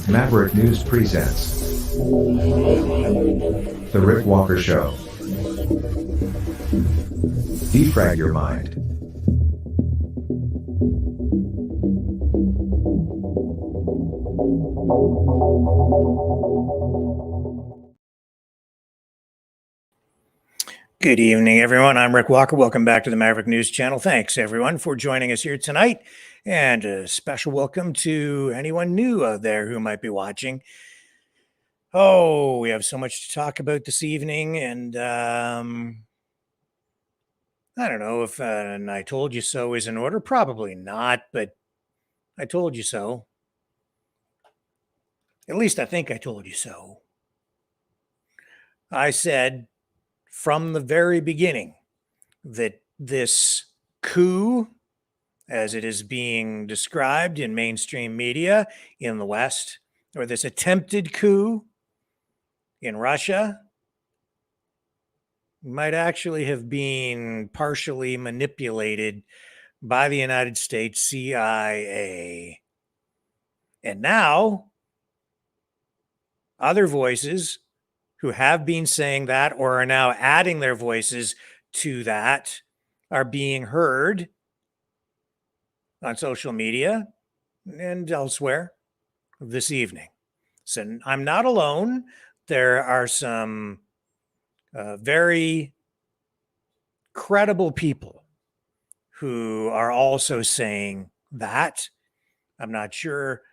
Maverick News presents The Rick Walker Show. Defrag your mind. Good evening, everyone. I'm Rick Walker. Welcome back to the Maverick News Channel. Thanks, everyone, for joining us here tonight. And a special welcome to anyone new out there who might be watching. Oh, we have so much to talk about this evening. And I don't know if an I told you so is in order. Probably not, but I told you so. At least I think I told you so. I said from the very beginning that this coup, as it is being described in mainstream media in the West, or this attempted coup in Russia, might actually have been partially manipulated by the United States CIA. And now, other voices who have been saying that or are now adding their voices to that are being heard on social media and elsewhere this evening. So I'm not alone. There are some very credible people who are also saying that. I'm not sure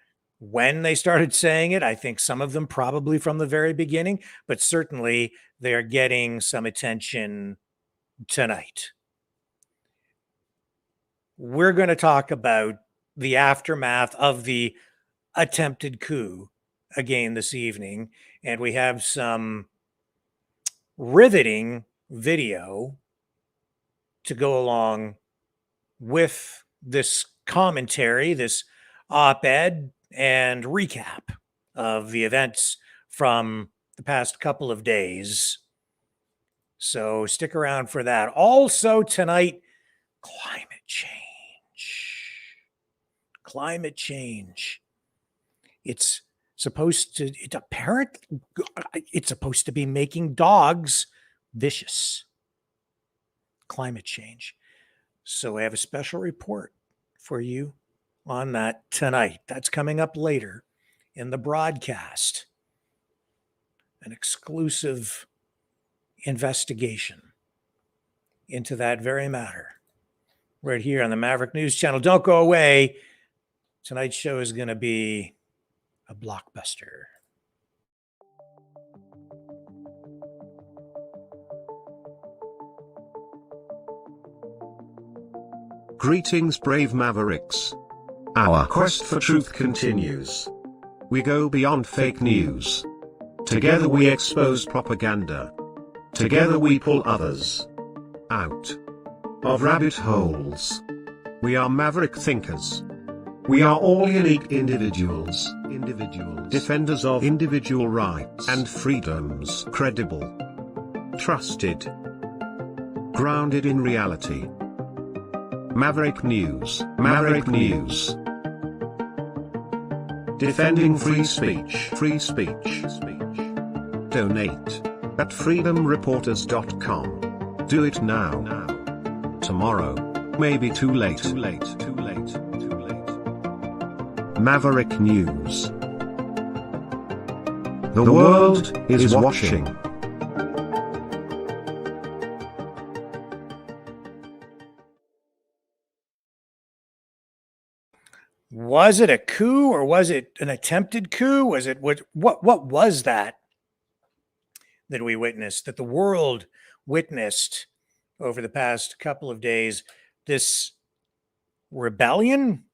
when they started saying it. I think some of them probably from the very beginning, but certainly they are getting some attention tonight. We're going to talk about the aftermath of the attempted coup again this evening, and we have some riveting video to go along with this commentary, this op-ed and recap of the events from the past couple of days. So stick around for that. Also tonight, climate change. Climate change. It's supposed to be making dogs vicious. Climate change. So I have a special report for you on that tonight. That's coming up later in the broadcast. An exclusive investigation into that very matter right here on the Maverick News Channel. Don't go away. Tonight's show is going to be a blockbuster. Greetings, brave Mavericks. Our quest for truth continues. We go beyond fake news. Together we expose propaganda. Together we pull others out of rabbit holes. We are maverick thinkers. We are all unique individuals, defenders of individual rights and freedoms, credible, trusted, grounded in reality. Maverick News, Maverick News. Defending free speech, free speech. Donate at freedomreporters.com. Do it now. Tomorrow may be too late. Maverick News. The world is watching. Was it a coup or was it an attempted coup? Was it what was that we witnessed, that the world witnessed over the past couple of days? This rebellion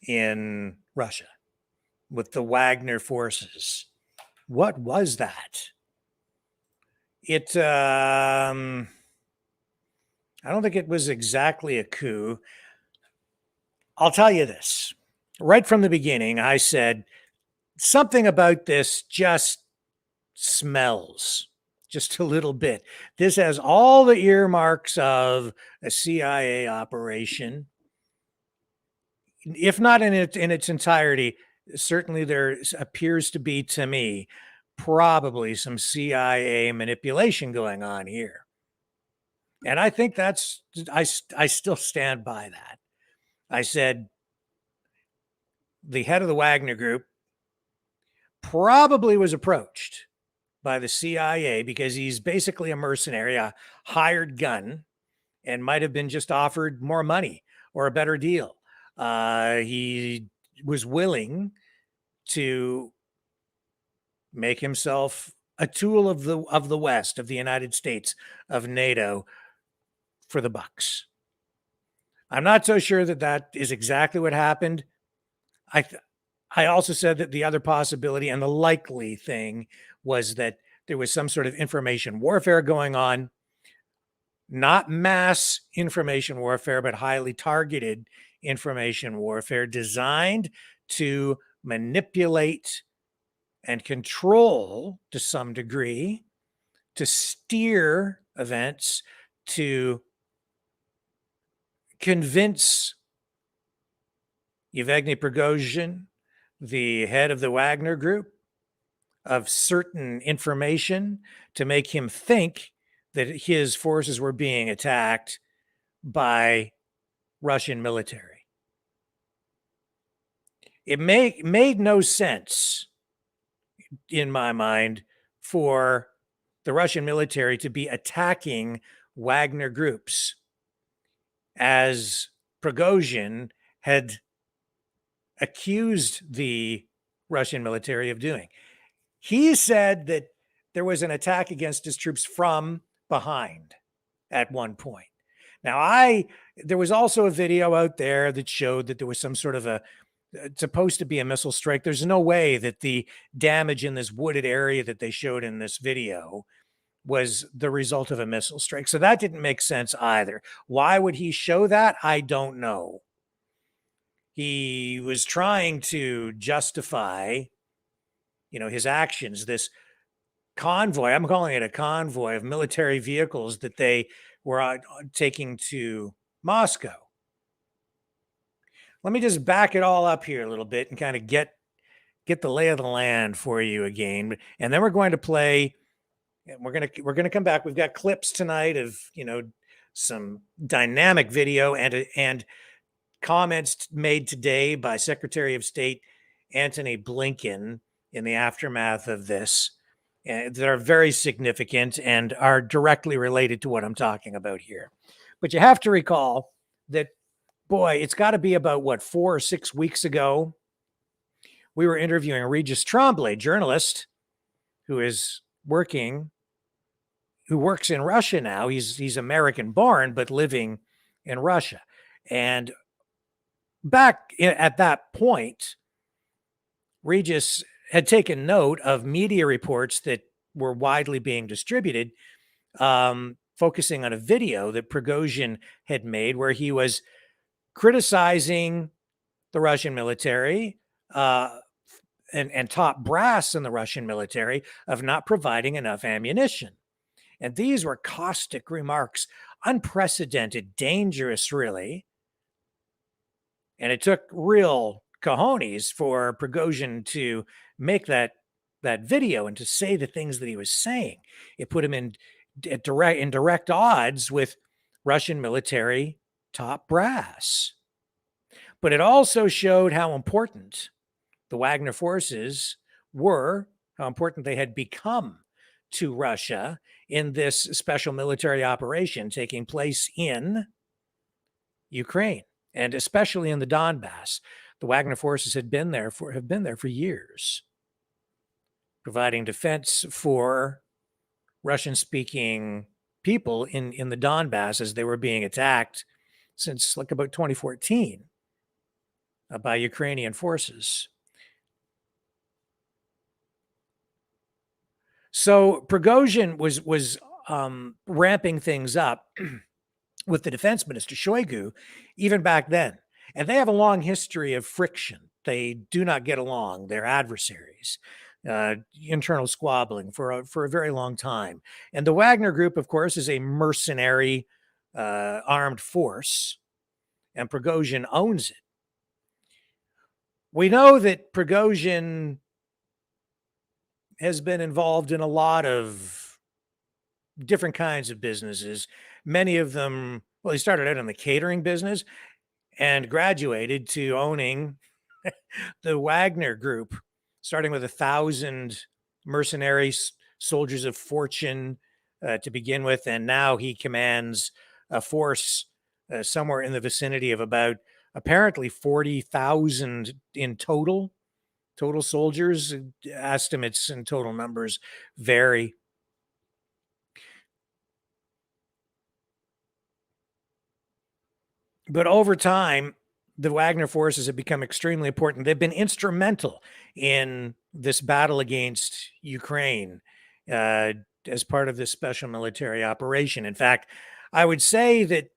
in Russia with the Wagner forces. What was that? I don't think it was exactly a coup. I'll tell you this. Right from the beginning, I said something about this just smells just a little bit. This has all the earmarks of a CIA operation. If not in its entirety, certainly there appears to be, to me, probably some CIA manipulation going on here. And I think I still stand by that. I said the head of the Wagner Group probably was approached by the CIA because he's basically a mercenary, a hired gun, and might have been just offered more money or a better deal. He was willing to make himself a tool of the West, of the United States, of NATO for the bucks. I'm not so sure that that is exactly what happened. I also said that the other possibility and the likely thing was that there was some sort of information warfare going on, not mass information warfare, but highly targeted information warfare designed to manipulate and control to some degree, to steer events, to convince Yevgeny Prigozhin, the head of the Wagner Group, of certain information to make him think that his forces were being attacked by Russian military. It made no sense, in my mind, for the Russian military to be attacking Wagner groups, as Prigozhin had accused the Russian military of doing. He said that there was an attack against his troops from behind at one point. Now, there was also a video out there that showed that there was some sort of it's supposed to be a missile strike. There's no way that the damage in this wooded area that they showed in this video was the result of a missile strike. So that didn't make sense either. Why would he show that? I don't know. He was trying to justify, his actions, this convoy. I'm calling it a convoy of military vehicles that they were taking to Moscow. Let me just back it all up here a little bit and kind of get the lay of the land for you again. And then we're going to play, and we're going to come back. We've got clips tonight of, some dynamic video and comments made today by Secretary of State Antony Blinken in the aftermath of this that are very significant and are directly related to what I'm talking about here. But you have to recall that, boy, it's got to be about 4 or 6 weeks ago, we were interviewing Regis Tremblay, journalist who works in Russia now. He's American born, but living in Russia. And back at that point, Regis had taken note of media reports that were widely being distributed, focusing on a video that Prigozhin had made where he was criticizing the Russian military and top brass in the Russian military of not providing enough ammunition. And these were caustic remarks, unprecedented, dangerous, really. And it took real cojones for Prigozhin to make that video and to say the things that he was saying. It put him in direct odds with Russian military top brass. But it also showed how important the Wagner forces were, how important they had become to Russia in this special military operation taking place in Ukraine, and especially in the Donbass. The Wagner forces have been there for years, providing defense for Russian-speaking people in the Donbass as they were being attacked since about 2014 by Ukrainian forces. So Prigozhin was ramping things up with the defense minister, Shoigu, even back then. And they have a long history of friction. They do not get along. They're adversaries, internal squabbling for a very long time. And the Wagner Group, of course, is a mercenary armed force, and Prigozhin owns it. We know that Prigozhin has been involved in a lot of different kinds of businesses. Many of them, well, he started out in the catering business and graduated to owning the Wagner Group, starting with 1,000 mercenaries, soldiers of fortune to begin with. And now he commands a force somewhere in the vicinity of about apparently 40,000 in total soldiers. Estimates and total numbers vary. But over time, the Wagner forces have become extremely important. They've been instrumental in this battle against Ukraine as part of this special military operation. In fact, I would say that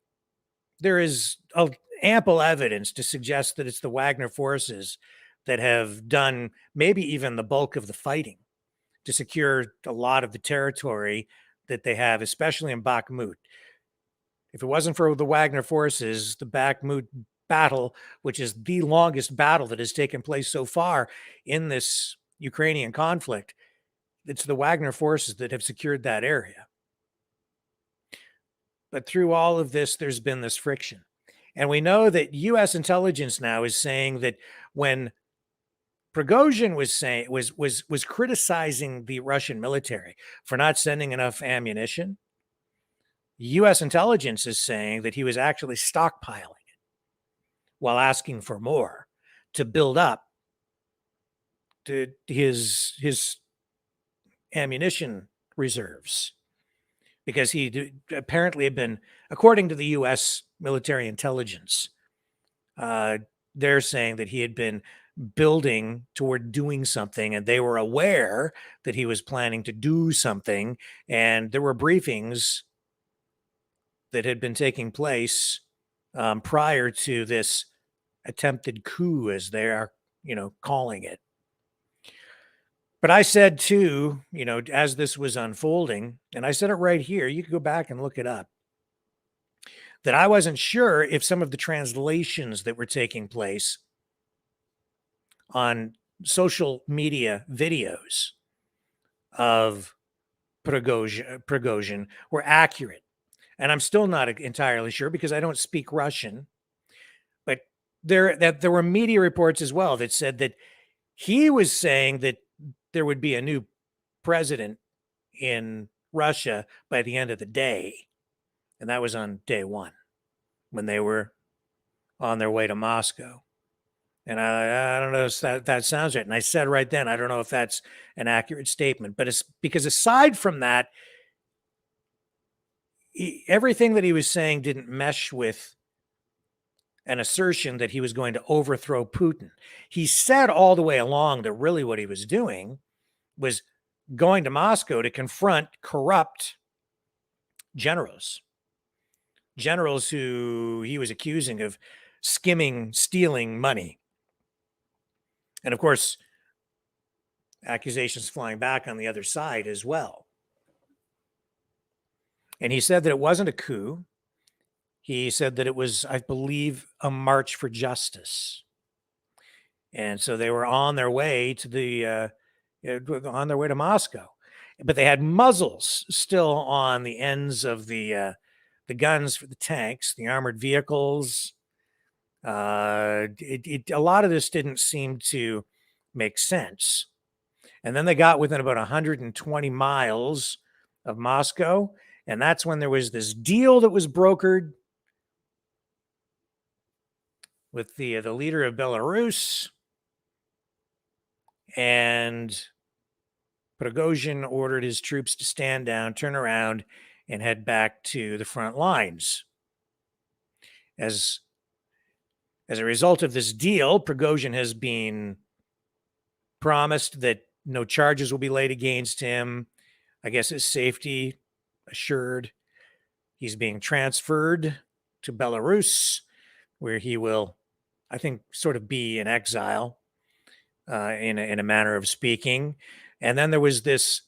there is ample evidence to suggest that it's the Wagner forces that have done maybe even the bulk of the fighting to secure a lot of the territory that they have, especially in Bakhmut. If it wasn't for the Wagner forces, the Bakhmut battle, which is the longest battle that has taken place so far in this Ukrainian conflict, it's the Wagner forces that have secured that area. But through all of this, there's been this friction. And we know that U.S. intelligence now is saying that when Prigozhin was criticizing the Russian military for not sending enough ammunition, U.S. intelligence is saying that he was actually stockpiling it while asking for more to build up to his ammunition reserves, because he apparently had been, according to the U.S. military intelligence, they're saying that he had been building toward doing something, and they were aware that he was planning to do something, and there were briefings that had been taking place prior to this attempted coup, as they are, calling it. But I said too, as this was unfolding, and I said it right here, you can go back and look it up, that I wasn't sure if some of the translations that were taking place on social media videos of Prigozhin were accurate. And I'm still not entirely sure because I don't speak Russian. But there were media reports as well that said that he was saying that there would be a new president in Russia by the end of the day. And that was on day one when they were on their way to Moscow. And I don't know if that sounds right. And I said right then, I don't know if that's an accurate statement. But it's because aside from that, everything that he was saying didn't mesh with an assertion that he was going to overthrow Putin. He said all the way along that really what he was doing was going to Moscow to confront corrupt generals who he was accusing of stealing money. And of course, accusations flying back on the other side as well. And he said that it wasn't a coup. He said that it was, I believe, a march for justice. And so they were on their way to Moscow, but they had muzzles still on the ends of the guns for the tanks, the armored vehicles. A lot of this didn't seem to make sense. And then they got within about 120 miles of Moscow, and that's when there was this deal that was brokered with the leader of Belarus, and Prigozhin ordered his troops to stand down, turn around, and head back to the front lines. As a result of this deal, Prigozhin has been promised that no charges will be laid against him. I guess his safety assured. He's being transferred to Belarus, where he will, I think, sort of be in exile, in a manner of speaking. And then there was this,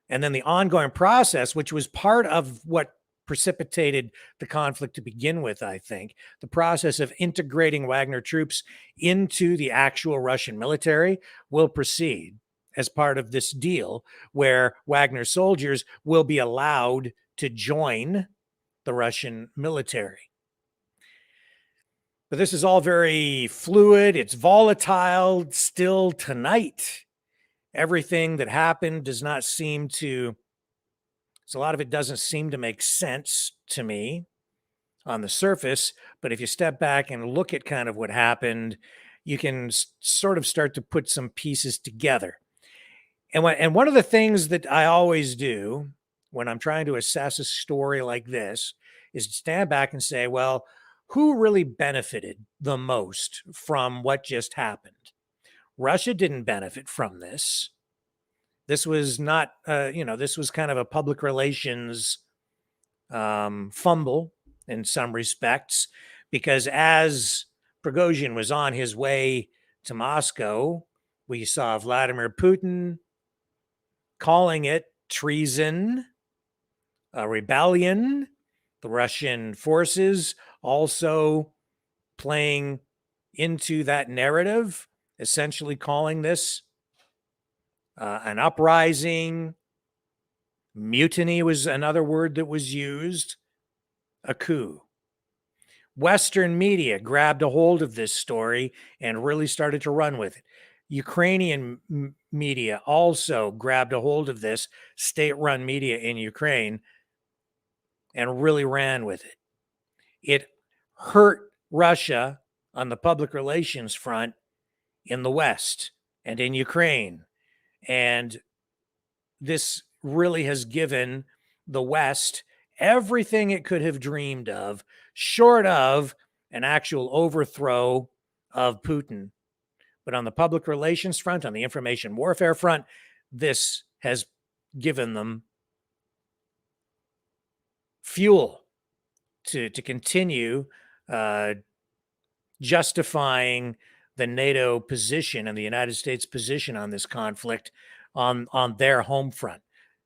and then the ongoing process, which was part of what precipitated the conflict to begin with, I think. The process of integrating Wagner troops into the actual Russian military will proceed as part of this deal, where Wagner soldiers will be allowed to join the Russian military. But this is all very fluid. It's volatile still tonight. Everything that happened does not seem to, so a lot of it doesn't seem to make sense to me on the surface. But if you step back and look at kind of what happened, you can sort of start to put some pieces together. And one of the things that I always do when I'm trying to assess a story like this is to stand back and say, well, who really benefited the most from what just happened? Russia didn't benefit from this. This was not, this was kind of a public relations fumble in some respects, because as Prigozhin was on his way to Moscow, we saw Vladimir Putin calling it treason, a rebellion. The Russian forces also playing into that narrative, essentially calling this an uprising. Mutiny was another word that was used, a coup. Western media grabbed a hold of this story and really started to run with it. Ukrainian media also grabbed a hold of this, state-run media in Ukraine, and really ran with it. It hurt Russia on the public relations front in the West and in Ukraine. And this really has given the West everything it could have dreamed of, short of an actual overthrow of Putin. But on the public relations front, on the information warfare front, this has given them fuel to continue justifying the NATO position and the United States position on this conflict on their home front,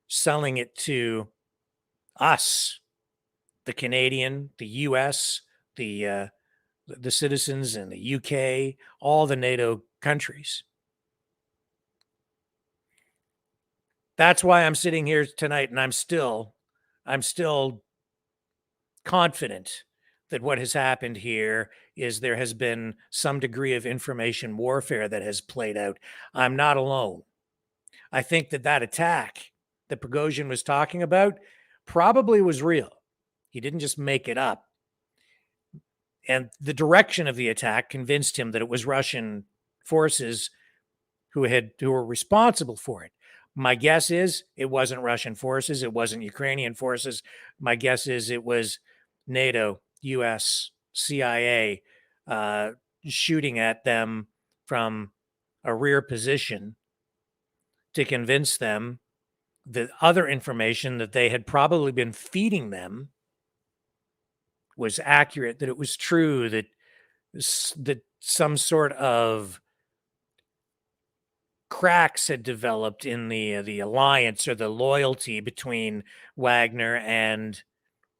selling it to us, the Canadian, the US, the citizens in the UK, all the NATO countries. That's why I'm sitting here tonight, and I'm still confident that what has happened here is there has been some degree of information warfare that has played out. I'm not alone. I think that attack that Prigozhin was talking about probably was real. He didn't just make it up. And the direction of the attack convinced him that it was Russian forces who were responsible for it. My guess is it wasn't Russian forces. It wasn't Ukrainian forces. My guess is it was NATO, US, CIA shooting at them from a rear position to convince them that other information that they had probably been feeding them was accurate, that it was true, that some sort of cracks had developed in the alliance or the loyalty between Wagner and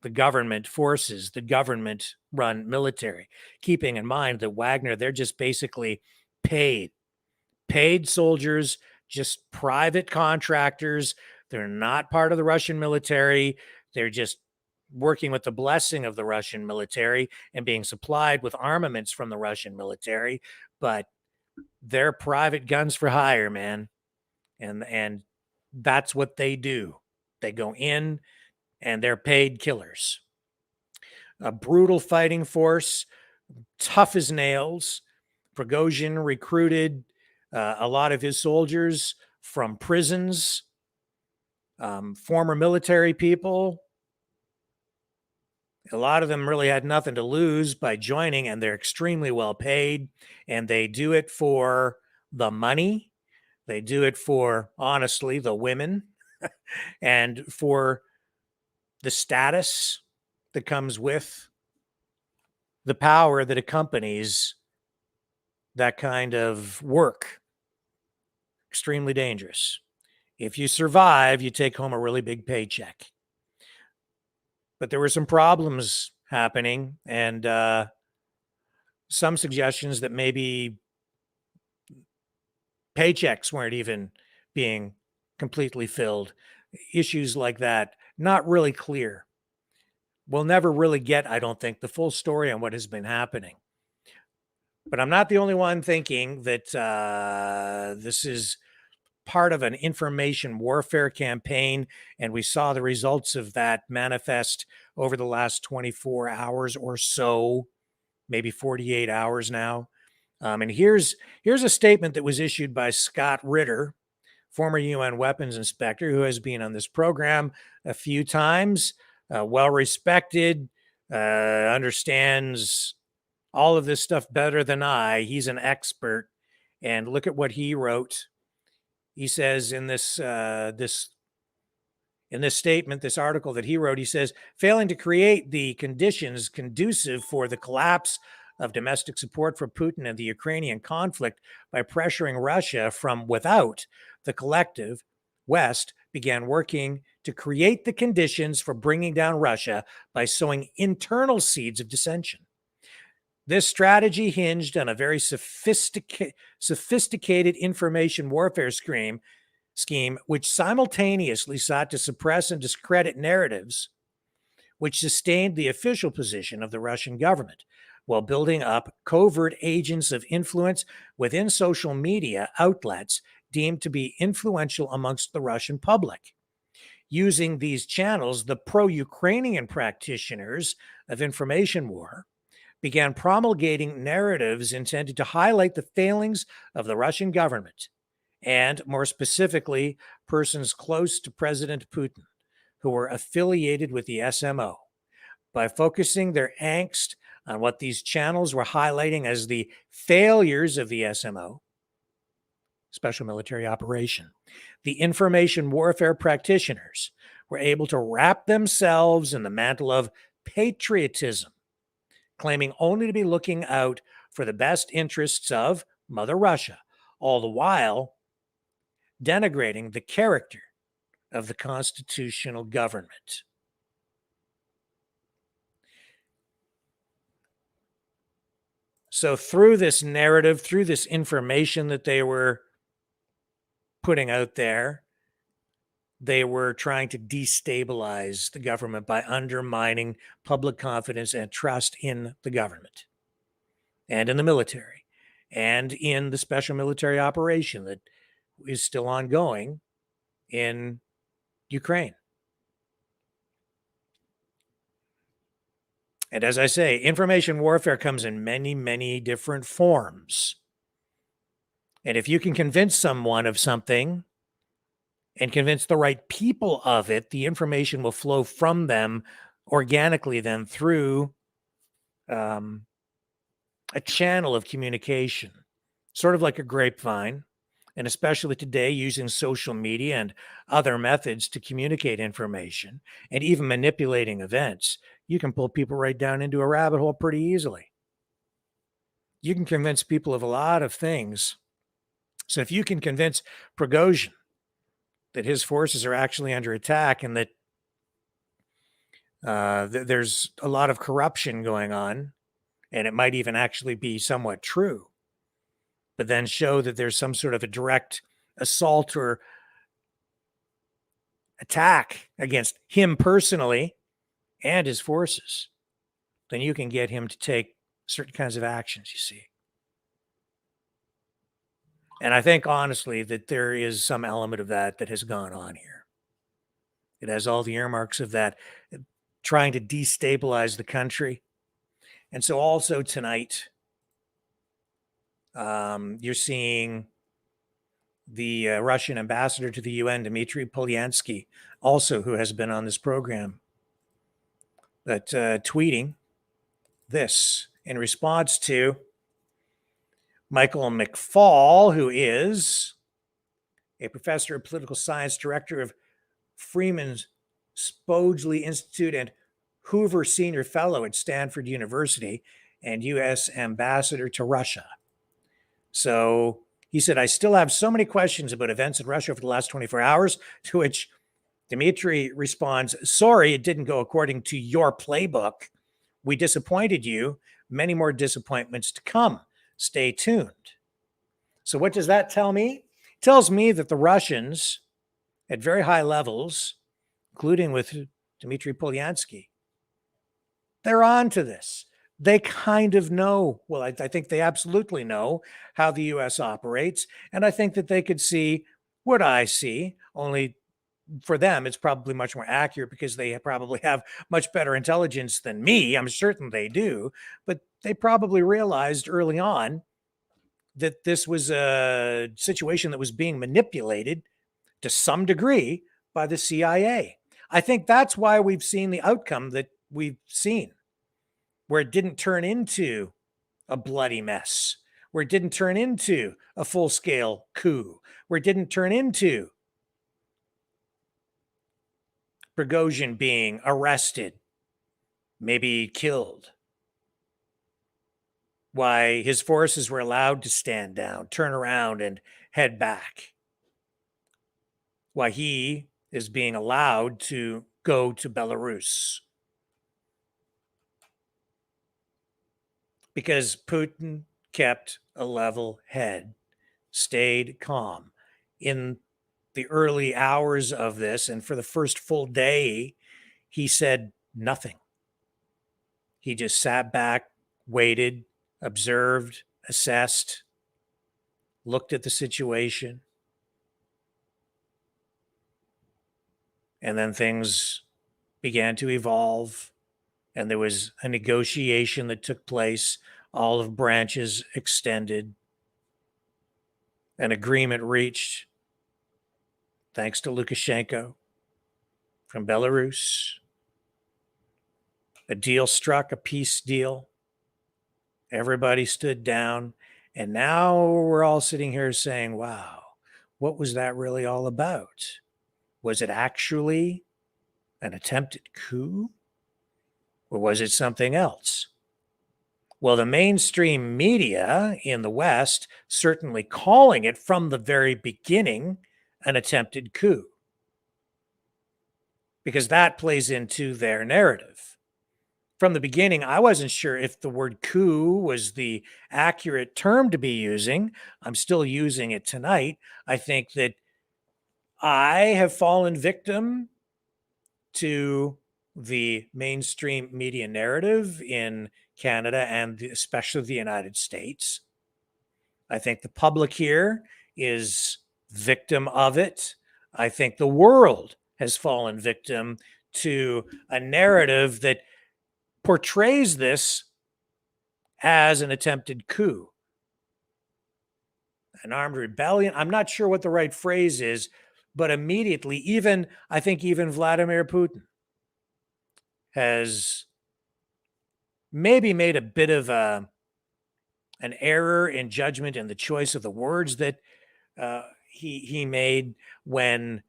the government forces, the government-run military. Keeping in mind that Wagner, they're just basically paid soldiers, just private contractors. They're not part of the Russian military. They're just working with the blessing of the Russian military and being supplied with armaments from the Russian military. But they're private guns for hire, man. And that's what they do. They go in and they're paid killers. A brutal fighting force, tough as nails. Prigozhin recruited a lot of his soldiers from prisons, former military people. A lot of them really had nothing to lose by joining, and they're extremely well paid, and they do it for the money. They do it for, honestly, the women and for the status that comes with the power that accompanies that kind of work. Extremely dangerous. If you survive, you take home a really big paycheck. But there were some problems happening, and some suggestions that maybe paychecks weren't even being completely filled. Issues like that, not really clear. We'll never really get, I don't think, the full story on what has been happening. But I'm not the only one thinking that this is part of an information warfare campaign, and we saw the results of that manifest over the last 24 hours or so, maybe 48 hours now. And here's a statement that was issued by Scott Ritter, former UN weapons inspector, who has been on this program a few times, well respected, understands all of this stuff better than I. He's an expert. And look at what he wrote. He says in this statement, this article that he wrote, he says, failing to create the conditions conducive for the collapse of domestic support for Putin and the Ukrainian conflict by pressuring Russia from without, the collective West began working to create the conditions for bringing down Russia by sowing internal seeds of dissension. This strategy hinged on a very sophisticated information warfare scheme, which simultaneously sought to suppress and discredit narratives which sustained the official position of the Russian government, while building up covert agents of influence within social media outlets deemed to be influential amongst the Russian public. Using these channels, the pro-Ukrainian practitioners of information war began promulgating narratives intended to highlight the failings of the Russian government, and more specifically, persons close to President Putin who were affiliated with the SMO, by focusing their angst on what these channels were highlighting as the failures of the SMO, Special Military Operation. The information warfare practitioners were able to wrap themselves in the mantle of patriotism, claiming only to be looking out for the best interests of Mother Russia, all the while denigrating the character of the constitutional government. So through this narrative, through this information that they were putting out there, they were trying to destabilize the government by undermining public confidence and trust in the government and in the military and in the special military operation that is still ongoing in Ukraine. And as I say, information warfare comes in many, many different forms. And if you can convince someone of something and convince the right people of it, the information will flow from them organically then through a channel of communication, sort of like a grapevine. And especially today, using social media and other methods to communicate information and even manipulating events, you can pull people right down into a rabbit hole pretty easily. You can convince people of a lot of things. So if you can convince Prigozhin that his forces are actually under attack and that there's a lot of corruption going on, and it might even actually be somewhat true, but then show that there's some sort of a direct assault or attack against him personally and his forces, then you can get him to take certain kinds of actions, you see. And I think, honestly, that there is some element of that has gone on here. It has all the earmarks of that, trying to destabilize the country. And so also tonight, you're seeing the Russian ambassador to the UN, Dmitry Polyansky, also who has been on this program, that tweeting this in response to Michael McFall, who is a professor of political science, director of Freeman Spogli Institute, and Hoover Senior Fellow at Stanford University, and U.S. Ambassador to Russia. So he said, I still have so many questions about events in Russia over the last 24 hours, to which Dmitry responds, sorry, it didn't go according to your playbook. We disappointed you. Many more disappointments to come. Stay tuned. So what does that tell me? It tells me that the Russians at very high levels, including with Dmitry Polyansky, they're on to this. They kind of know. Well, I think they absolutely know how the U.S. operates. And I think that they could see what I see, only for them, it's probably much more accurate because they probably have much better intelligence than me. I'm certain they do. But they probably realized early on that this was a situation that was being manipulated to some degree by the CIA. I think that's why we've seen the outcome that we've seen, where it didn't turn into a bloody mess, where it didn't turn into a full-scale coup, where it didn't turn into Prigozhin being arrested, maybe killed, why his forces were allowed to stand down, turn around, and head back, why he is being allowed to go to Belarus. Because Putin kept a level head, stayed calm. In the early hours of this, and for the first full day, he said nothing. He just sat back, waited, observed, assessed, looked at the situation. And then things began to evolve, and there was a negotiation that took place. Olive branches extended, an agreement reached, thanks to Lukashenko from Belarus. A deal struck, a peace deal. Everybody stood down. And now we're all sitting here saying, wow, what was that really all about? Was it actually an attempted coup? Or was it something else? Well, the mainstream media in the West certainly calling it from the very beginning an attempted coup, because that plays into their narrative. From the beginning, I wasn't sure if the word coup was the accurate term to be using. I'm still using it tonight. I think that I have fallen victim to the mainstream media narrative in Canada and especially the United States. I think the public here is victim of it. I think the world has fallen victim to a narrative that portrays this as an attempted coup, an armed rebellion. I'm not sure what the right phrase is, but immediately, I think even Vladimir Putin has maybe made a bit of an error in judgment in the choice of the words that he made when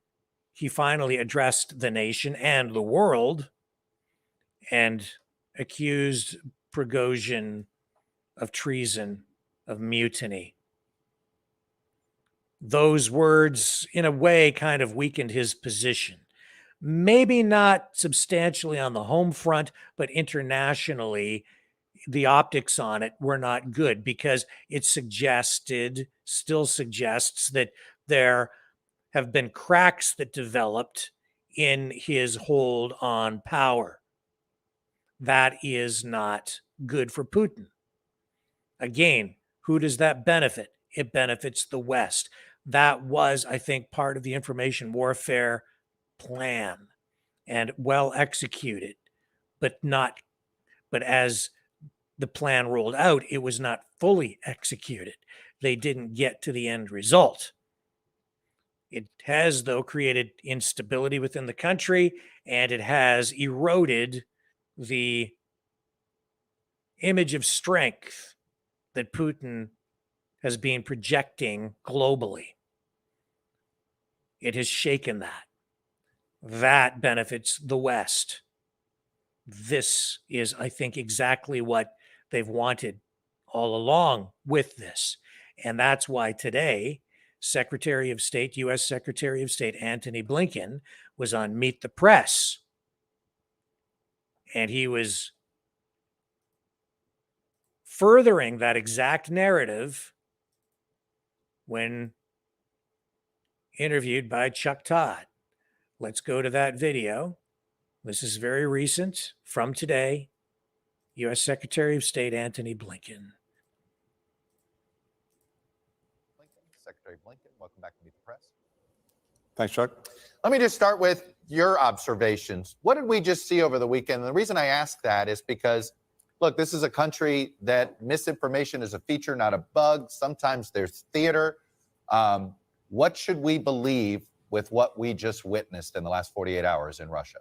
he finally addressed the nation and the world and accused Prigozhin of treason, of mutiny. Those words, in a way, kind of weakened his position. Maybe not substantially on the home front, but internationally, the optics on it were not good because it still suggests that there have been cracks that developed in his hold on power. That is not good for Putin. Again, who does that benefit? It benefits the West. That was, I think, part of the information warfare plan and well executed, but as the plan rolled out, it was not fully executed. They didn't get to the end result. It has, though, created instability within the country, and it has eroded the image of strength that Putin has been projecting globally. It has shaken that. That benefits the West. This is, I think, exactly what they've wanted all along with this. And that's why today Secretary of State, U.S. Secretary of State Antony Blinken was on Meet the Press. And he was furthering that exact narrative when interviewed by Chuck Todd. Let's go to that video. This is very recent from today. U.S. Secretary of State Antony Blinken. Secretary Blinken, welcome back to Meet the Press. Thanks, Chuck. Let me just start with your observations. What did we just see over the weekend? And the reason I ask that is because, look, this is a country that misinformation is a feature, not a bug. Sometimes there's theater. What should we believe with what we just witnessed in the last 48 hours in Russia?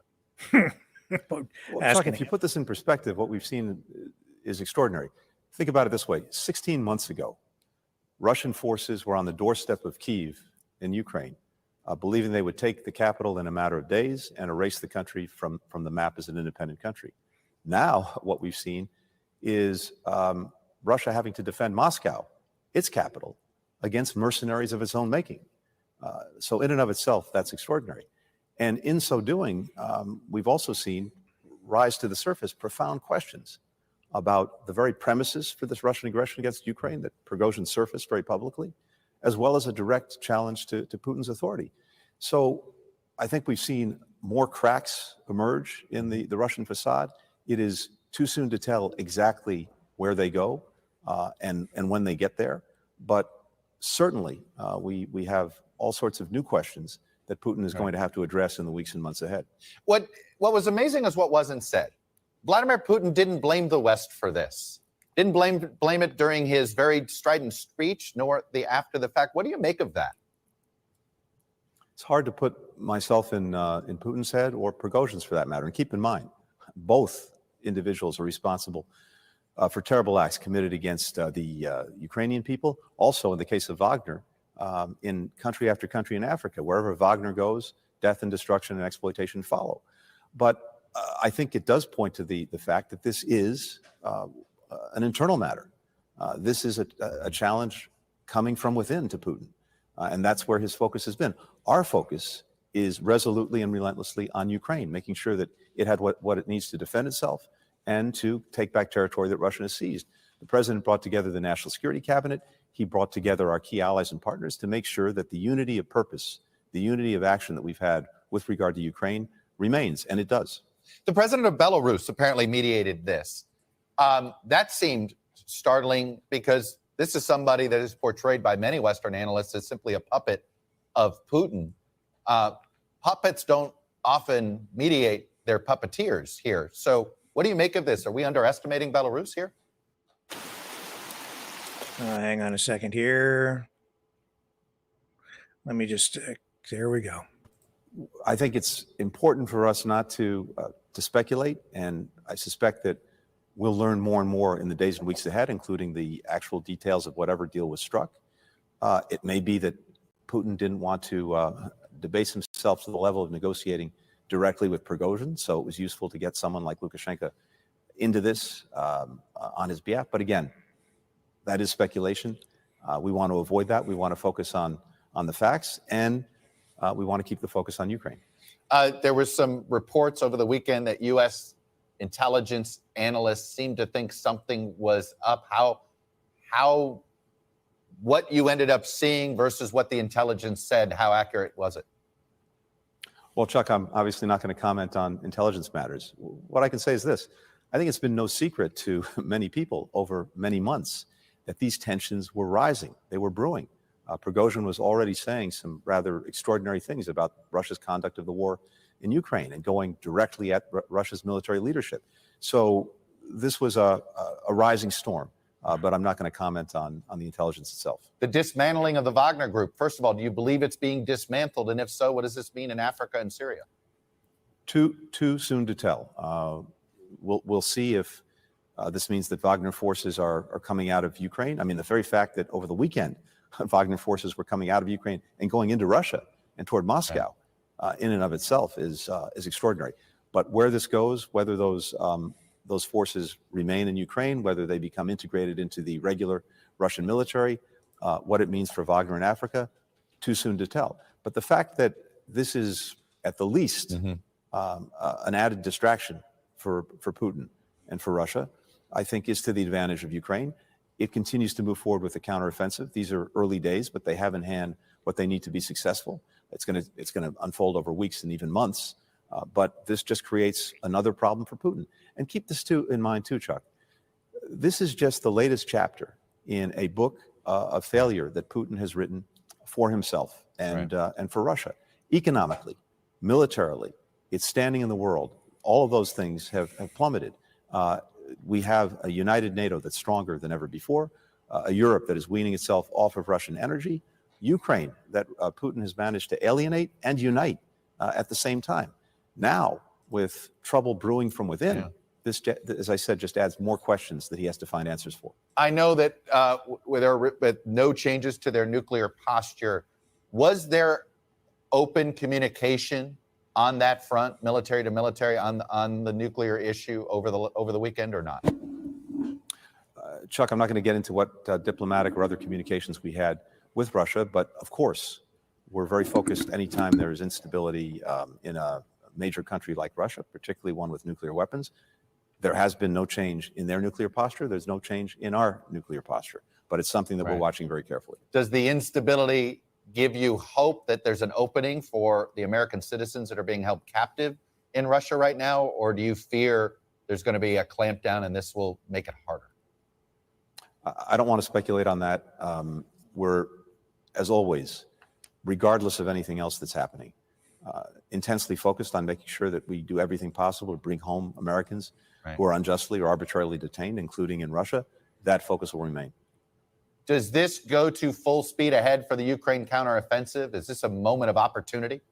Well, Chuck, if you put this in perspective, what we've seen is extraordinary. Think about it this way. 16 months ago, Russian forces were on the doorstep of Kyiv in Ukraine, believing they would take the capital in a matter of days and erase the country from the map as an independent country. Now, what we've seen is Russia having to defend Moscow, its capital, against mercenaries of its own making. So in and of itself, that's extraordinary. And in so doing, we've also seen rise to the surface profound questions about the very premises for this Russian aggression against Ukraine that Prigozhin surfaced very publicly, as well as a direct challenge to Putin's authority. So I think we've seen more cracks emerge in the Russian facade. It is too soon to tell exactly where they go and when they get there. But certainly we have all sorts of new questions that Putin is going to have to address in the weeks and months ahead. What was amazing is what wasn't said. Vladimir Putin didn't blame the West for this. Didn't blame it during his very strident speech, nor after the fact. What do you make of that? It's hard to put myself in Putin's head or Prigozhin's for that matter. And keep in mind, both individuals are responsible for terrible acts committed against the Ukrainian people. Also, in the case of Wagner, in country after country in Africa, wherever Wagner goes, death and destruction and exploitation follow. But I think it does point to the fact that this is an internal matter. This is a challenge coming from within to Putin. And that's where his focus has been. Our focus is resolutely and relentlessly on Ukraine, making sure that it had what it needs to defend itself and to take back territory that Russia has seized. The president brought together the National Security Cabinet. He brought together our key allies and partners to make sure that the unity of purpose, the unity of action that we've had with regard to Ukraine remains, and it does. The president of Belarus apparently mediated this. That seemed startling because this is somebody that is portrayed by many Western analysts as simply a puppet of Putin. Puppets don't often mediate their puppeteers here. So what do you make of this? Are we underestimating Belarus here? Hang on a second here. Let me just, there we go. I think it's important for us not to speculate, and I suspect that we'll learn more and more in the days and weeks ahead, including the actual details of whatever deal was struck. It may be that Putin didn't want to debase himself to the level of negotiating directly with Prigozhin, so it was useful to get someone like Lukashenko into this on his behalf. But again, that is speculation. We want to avoid that. We want to focus on the facts, and we want to keep the focus on Ukraine. There was some reports over the weekend that U.S. intelligence analysts seemed to think something was up. What you ended up seeing versus what the intelligence said, how accurate was it? Well, Chuck, I'm obviously not going to comment on intelligence matters. What I can say is this. I think it's been no secret to many people over many months that these tensions were rising. They were brewing. Prigozhin was already saying some rather extraordinary things about Russia's conduct of the war in Ukraine and going directly at Russia's military leadership. So this was a rising storm, but I'm not going to comment on the intelligence itself. The dismantling of the Wagner Group. First of all, do you believe it's being dismantled? And if so, what does this mean in Africa and Syria? Too soon to tell. We'll see if this means that Wagner forces are coming out of Ukraine. I mean, the very fact that over the weekend, Wagner forces were coming out of Ukraine and going into Russia and toward Moscow, in and of itself is extraordinary. But where this goes, whether those forces remain in Ukraine, whether they become integrated into the regular Russian military, what it means for Wagner in Africa, too soon to tell. But the fact that this is at the least an added distraction for Putin and for Russia, I think is to the advantage of Ukraine. It continues to move forward with the counteroffensive. These are early days, but they have in hand what they need to be successful. It's going to unfold over weeks and even months. But this just creates another problem for Putin. And keep this in mind too, Chuck. This is just the latest chapter in a book of failure that Putin has written for himself and for Russia. Economically, militarily, its standing in the world, all of those things have plummeted. We have a united NATO that's stronger than ever before, a Europe that is weaning itself off of Russian energy, Ukraine that Putin has managed to alienate and unite at the same time. Now, with trouble brewing from within, this, as I said, just adds more questions that he has to find answers for. I know that with no changes to their nuclear posture, was there open communication on that front, military to military, on the nuclear issue over the weekend or not? Chuck, I'm not going to get into what diplomatic or other communications we had with Russia, but of course, we're very focused anytime there is instability in a major country like Russia, particularly one with nuclear weapons. There has been no change in their nuclear posture. There's no change in our nuclear posture, but it's something that we're watching very carefully. Does the instability give you hope that there's an opening for the American citizens that are being held captive in Russia right now, or do you fear there's going to be a clampdown and this will make it harder? I don't want to speculate on that. We're, as always, regardless of anything else that's happening, intensely focused on making sure that we do everything possible to bring home Americans who are unjustly or arbitrarily detained, including in Russia. That focus will remain. Does this go to full speed ahead for the Ukraine counteroffensive? Is this a moment of opportunity?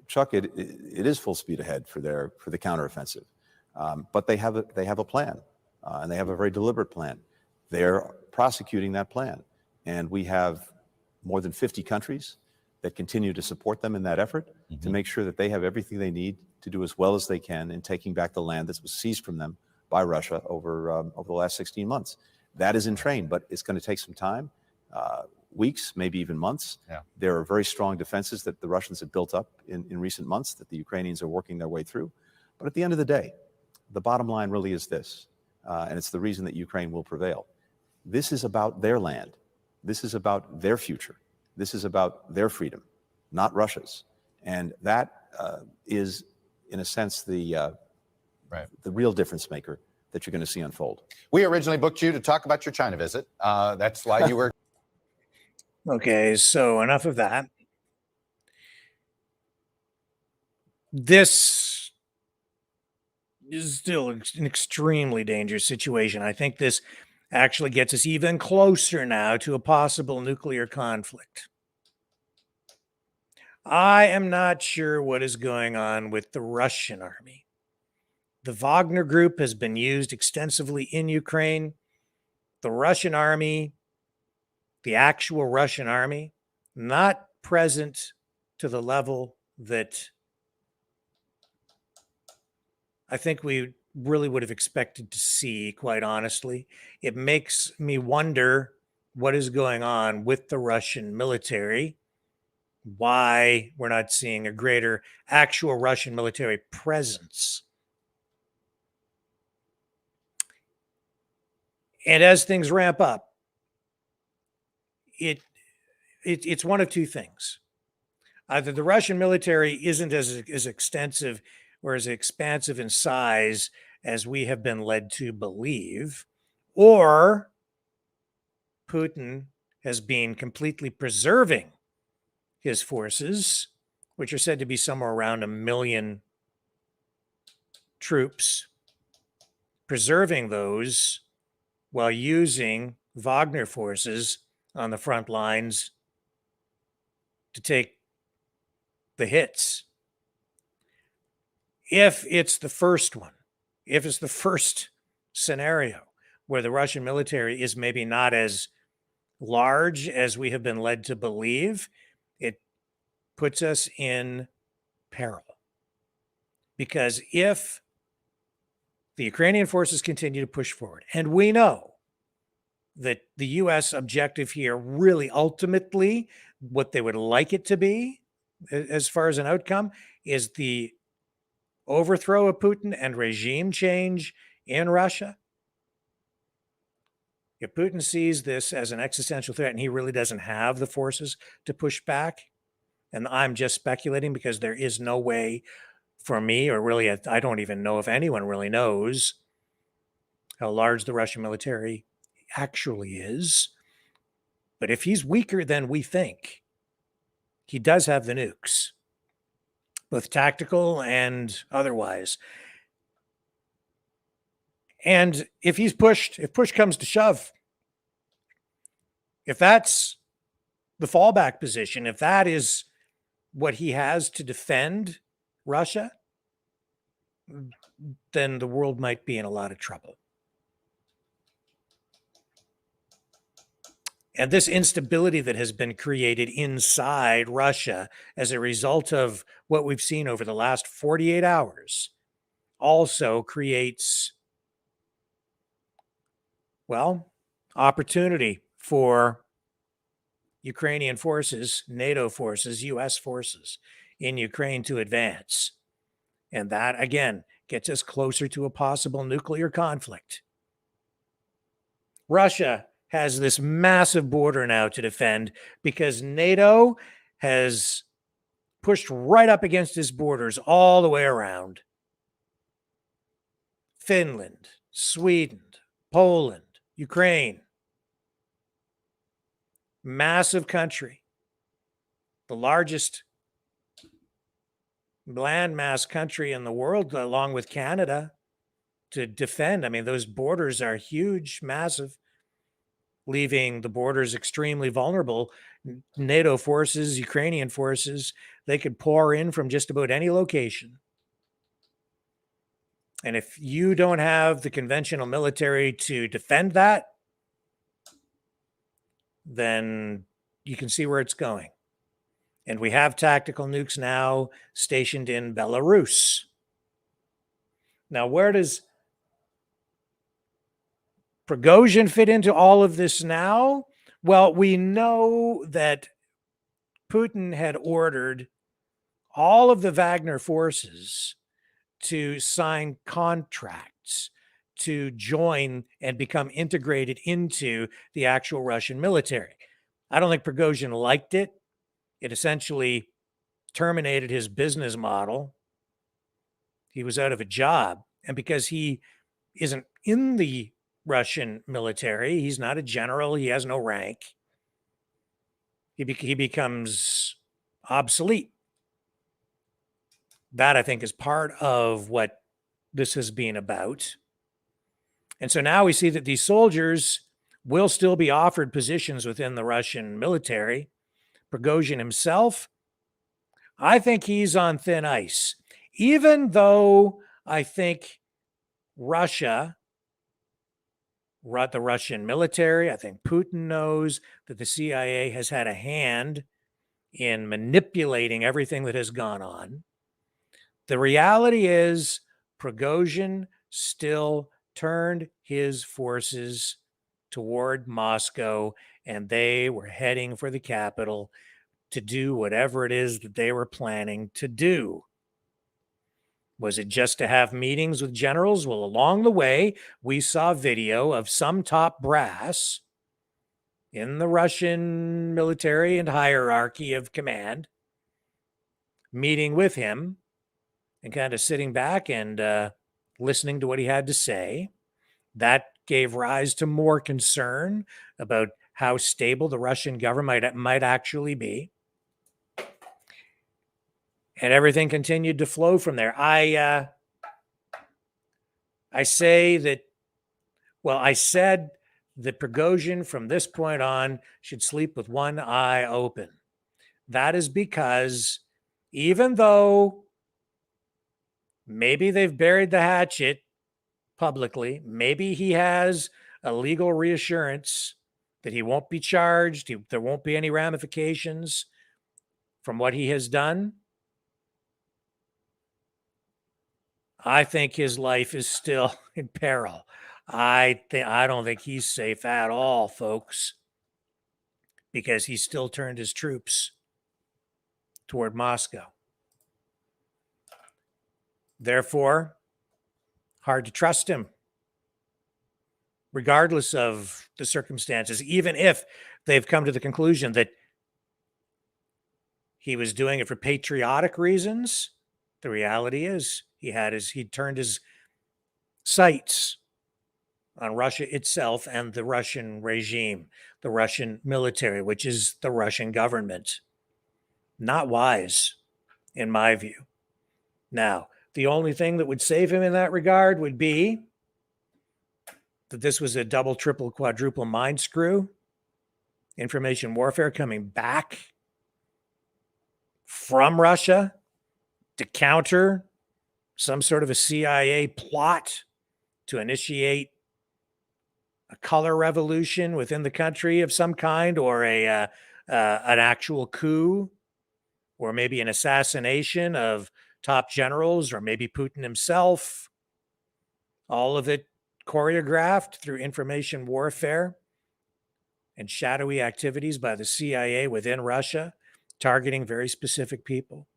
Chuck, it is full speed ahead for the counteroffensive, but they have a plan, and they have a very deliberate plan. They're prosecuting that plan, and we have more than 50 countries that continue to support them in that effort to make sure that they have everything they need to do as well as they can in taking back the land that was seized from them by Russia over the last 16 months. That is in train, but it's going to take some time, weeks, maybe even months. There are very strong defenses that the Russians have built up in recent months that the Ukrainians are working their way through. But at the end of the day, the bottom line really is this, and it's the reason that Ukraine will prevail. This is about their land. This is about their future. This is about their freedom, not Russia's. And that is, in a sense, the real difference maker that you're going to see unfold. We originally booked you to talk about your China visit. That's why you were. Okay, so enough of that. This is still an extremely dangerous situation. I think this actually gets us even closer now to a possible nuclear conflict. I am not sure what is going on with the Russian army. The Wagner group has been used extensively in Ukraine. The Russian army, the actual Russian army, not present to the level that I think we really would have expected to see, quite honestly. It makes me wonder what is going on with the Russian military, why we're not seeing a greater actual Russian military presence. And as things ramp up, it's one of two things. Either the Russian military isn't as extensive or as expansive in size as we have been led to believe, or Putin has been completely preserving his forces, which are said to be somewhere around 1 million troops, preserving those while using Wagner forces on the front lines to take the hits. If it's the first one, if it's the first scenario where the Russian military is maybe not as large as we have been led to believe, it puts us in peril. Because if the Ukrainian forces continue to push forward, and we know that the U.S. objective here really ultimately, what they would like it to be as far as an outcome, is the overthrow of Putin and regime change in Russia. If Putin sees this as an existential threat and he really doesn't have the forces to push back, and I'm just speculating because there is no way for me, or really, I don't even know if anyone really knows how large the Russian military actually is. But if he's weaker than we think, he does have the nukes, both tactical and otherwise. And if push comes to shove, if that's the fallback position, if that is what he has to defend Russia, then the world might be in a lot of trouble. And this instability that has been created inside Russia as a result of what we've seen over the last 48 hours also creates, well, opportunity for Ukrainian forces, NATO forces, US forces in Ukraine to advance. And that, again, gets us closer to a possible nuclear conflict. Russia has this massive border now to defend because NATO has pushed right up against his borders all the way around. Finland, Sweden, Poland, Ukraine. Massive country. The largest landmass country in the world, along with Canada, to defend. I mean, those borders are huge, massive, leaving the borders extremely vulnerable. NATO forces, Ukrainian forces, they could pour in from just about any location. And if you don't have the conventional military to defend that, then you can see where it's going. And we have tactical nukes now stationed in Belarus. Now, where does Prigozhin fit into all of this now? Well, we know that Putin had ordered all of the Wagner forces to sign contracts to join and become integrated into the actual Russian military. I don't think Prigozhin liked it. It essentially terminated his business model. He was out of a job. And because he isn't in the Russian military, he's not a general, he has no rank, he becomes obsolete. That, I think, is part of what this has been about. And so now we see that these soldiers will still be offered positions within the Russian military. Prigozhin himself, I think he's on thin ice, even though I think the Russian military, I think Putin knows that the CIA has had a hand in manipulating everything that has gone on. The reality is Prigozhin still turned his forces toward Moscow, and they were heading for the capital to do whatever it is that they were planning to do. Was it just to have meetings with generals? Well, along the way, we saw video of some top brass in the Russian military and hierarchy of command meeting with him and kind of sitting back and listening to what he had to say. That gave rise to more concern about how stable the Russian government might actually be. And everything continued to flow from there. I said that Prigozhin from this point on should sleep with one eye open. That is because even though maybe they've buried the hatchet publicly, maybe he has a legal reassurance that he won't be charged, there won't be any ramifications from what he has done, I think his life is still in peril. I don't think he's safe at all, folks, because he still turned his troops toward Moscow. Therefore, hard to trust him, regardless of the circumstances, even if they've come to the conclusion that he was doing it for patriotic reasons. The reality is he turned his sights on Russia itself and the Russian regime, the Russian military, which is the Russian government. Not wise, in my view. Now, the only thing that would save him in that regard would be that this was a double, triple, quadruple mind screw, information warfare coming back from Russia to counter some sort of a CIA plot to initiate a color revolution within the country of some kind, or an actual coup, or maybe an assassination of top generals, or maybe Putin himself. All of it choreographed through information warfare and shadowy activities by the CIA within Russia, targeting very specific people.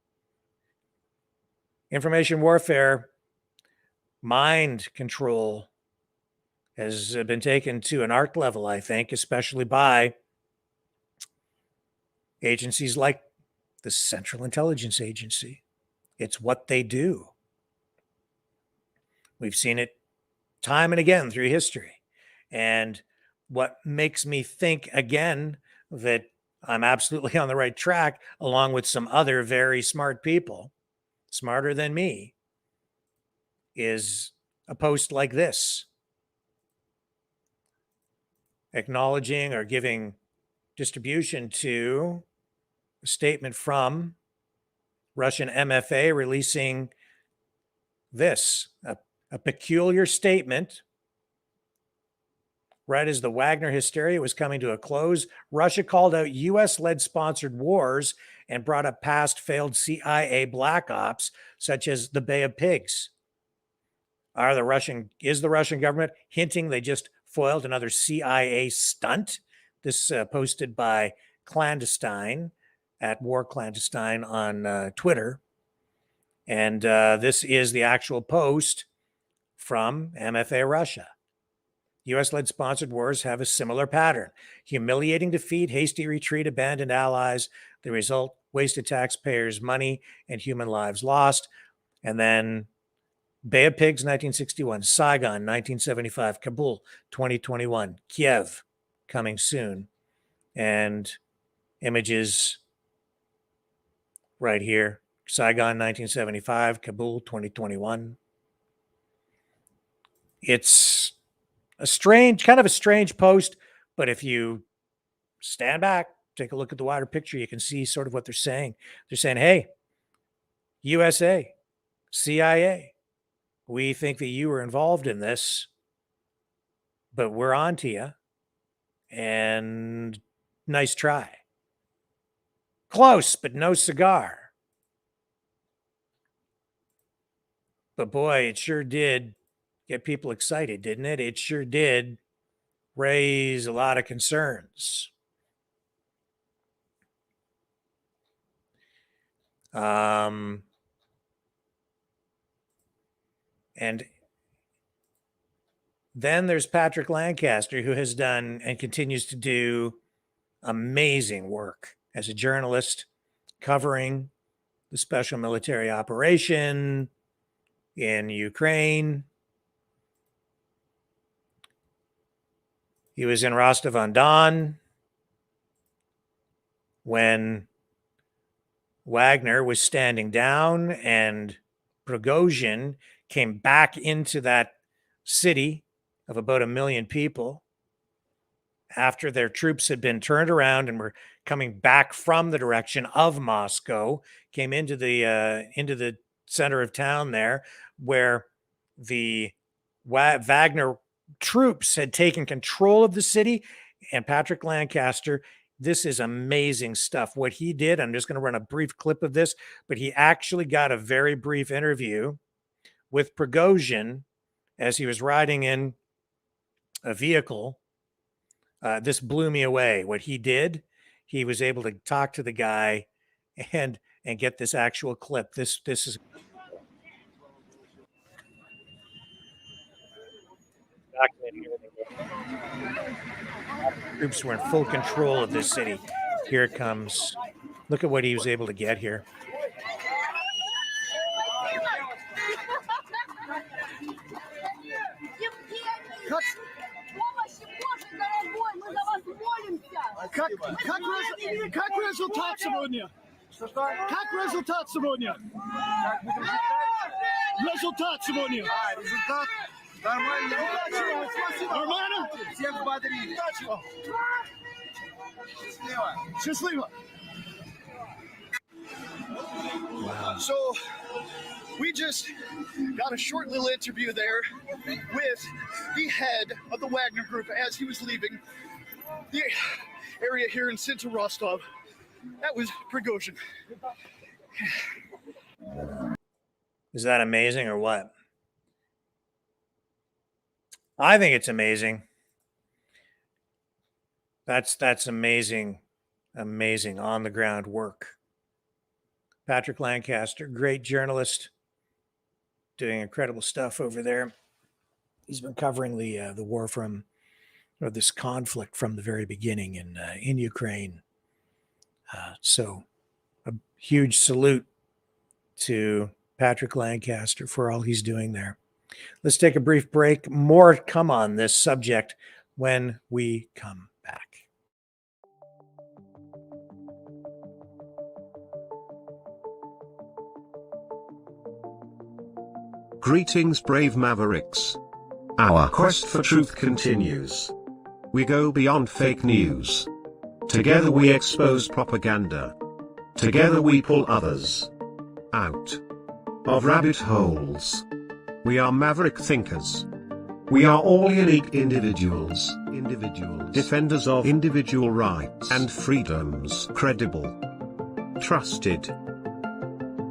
Information warfare, mind control, has been taken to an art level, I think, especially by agencies like the Central Intelligence Agency. It's what they do. We've seen it time and again through history. And what makes me think again that I'm absolutely on the right track, along with some other very smart people, smarter than me, is a post like this, acknowledging or giving distribution to a statement from Russian MFA releasing this, a peculiar statement. Right as the Wagner hysteria was coming to a close, Russia called out U.S.-led sponsored wars and brought up past failed CIA black ops, such as the Bay of Pigs. Is the Russian government hinting they just foiled another CIA stunt? This posted by Clandestine at War Clandestine on Twitter. And this is the actual post from MFA Russia. U.S.-led sponsored wars have a similar pattern. Humiliating defeat, hasty retreat, abandoned allies. The result, wasted taxpayers' money and human lives lost. And then Bay of Pigs, 1961. Saigon, 1975. Kabul, 2021. Kiev, coming soon. And images right here. Saigon, 1975. Kabul, 2021. It's a strange post, but if you stand back, take a look at the wider picture, you can see sort of what they're saying. They're saying, hey, USA, CIA, we think that you were involved in this, but we're on to you, and nice try. Close, but no cigar. But boy, it sure did get people excited, didn't it? It sure did raise a lot of concerns. And then there's Patrick Lancaster, who has done and continues to do amazing work as a journalist covering the special military operation in Ukraine. He was in Rostov-on-Don when Wagner was standing down and Prigozhin came back into that city of about 1 million people after their troops had been turned around and were coming back from the direction of Moscow, came into the center of town there, where the Wagner troops had taken control of the city. And Patrick Lancaster, this is amazing stuff. What he did, I'm just going to run a brief clip of this, but he actually got a very brief interview with Prigozhin as he was riding in a vehicle. This blew me away. What he did, he was able to talk to the guy and get this actual clip. This is troops were in full control of this city. Here it comes. Look at what he was able to get here. Как результат сегодня? Как результат сегодня? Результат сегодня. Результат нормально. Нормально? Всех взбодрили. Счастливо. Счастливо. Wow. So we just got a short little interview there with the head of the Wagner Group as he was leaving the area here in Sinta Rostov. That was Prigozhin. Is that amazing or what? I think it's amazing. That's amazing, amazing on the ground work. Patrick Lancaster, great journalist, doing incredible stuff over there. He's been covering the war or this conflict from the very beginning in Ukraine. So a huge salute to Patrick Lancaster for all he's doing there. Let's take a brief break. More to come on this subject when we come back. Greetings, brave Mavericks. Our quest for truth continues. We go beyond fake news. Together we expose propaganda. Together we pull others out of rabbit holes. We are maverick thinkers. We are all unique individuals. Defenders of individual rights and freedoms. Credible. Trusted.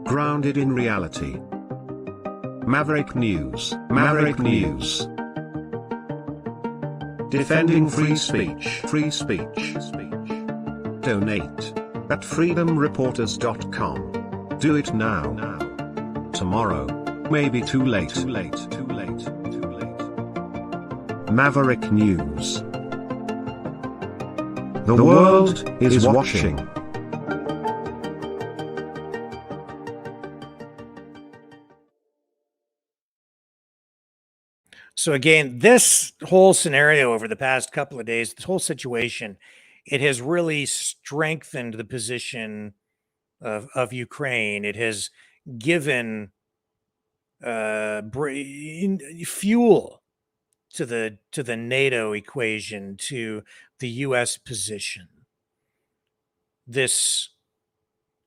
Grounded in reality. Maverick News. Maverick News. Defending free speech. Free speech. Donate at freedomreporters.com. Do it now. Tomorrow may be too late. Maverick News. The world is watching. So again, this whole scenario over the past couple of days, this whole situation, it has really strengthened the position of Ukraine. It has given fuel to the NATO equation, to the U.S. position. This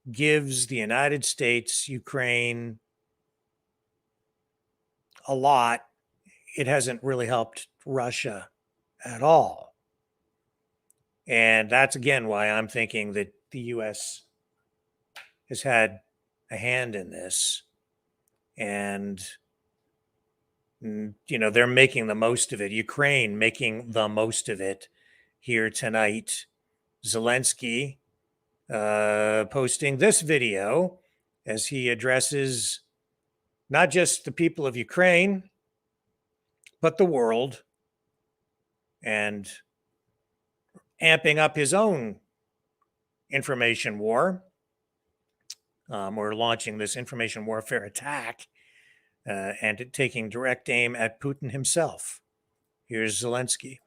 gives the United States, Ukraine a lot. It hasn't really helped Russia at all. And that's, again, why I'm thinking that the U.S. has had a hand in this. And, you know, they're making the most of it. Ukraine making the most of it here tonight. Zelensky posting this video as he addresses not just the people of Ukraine, but the world, and amping up his own information war. We're launching this information warfare attack and taking direct aim at Putin himself. Here's Zelensky.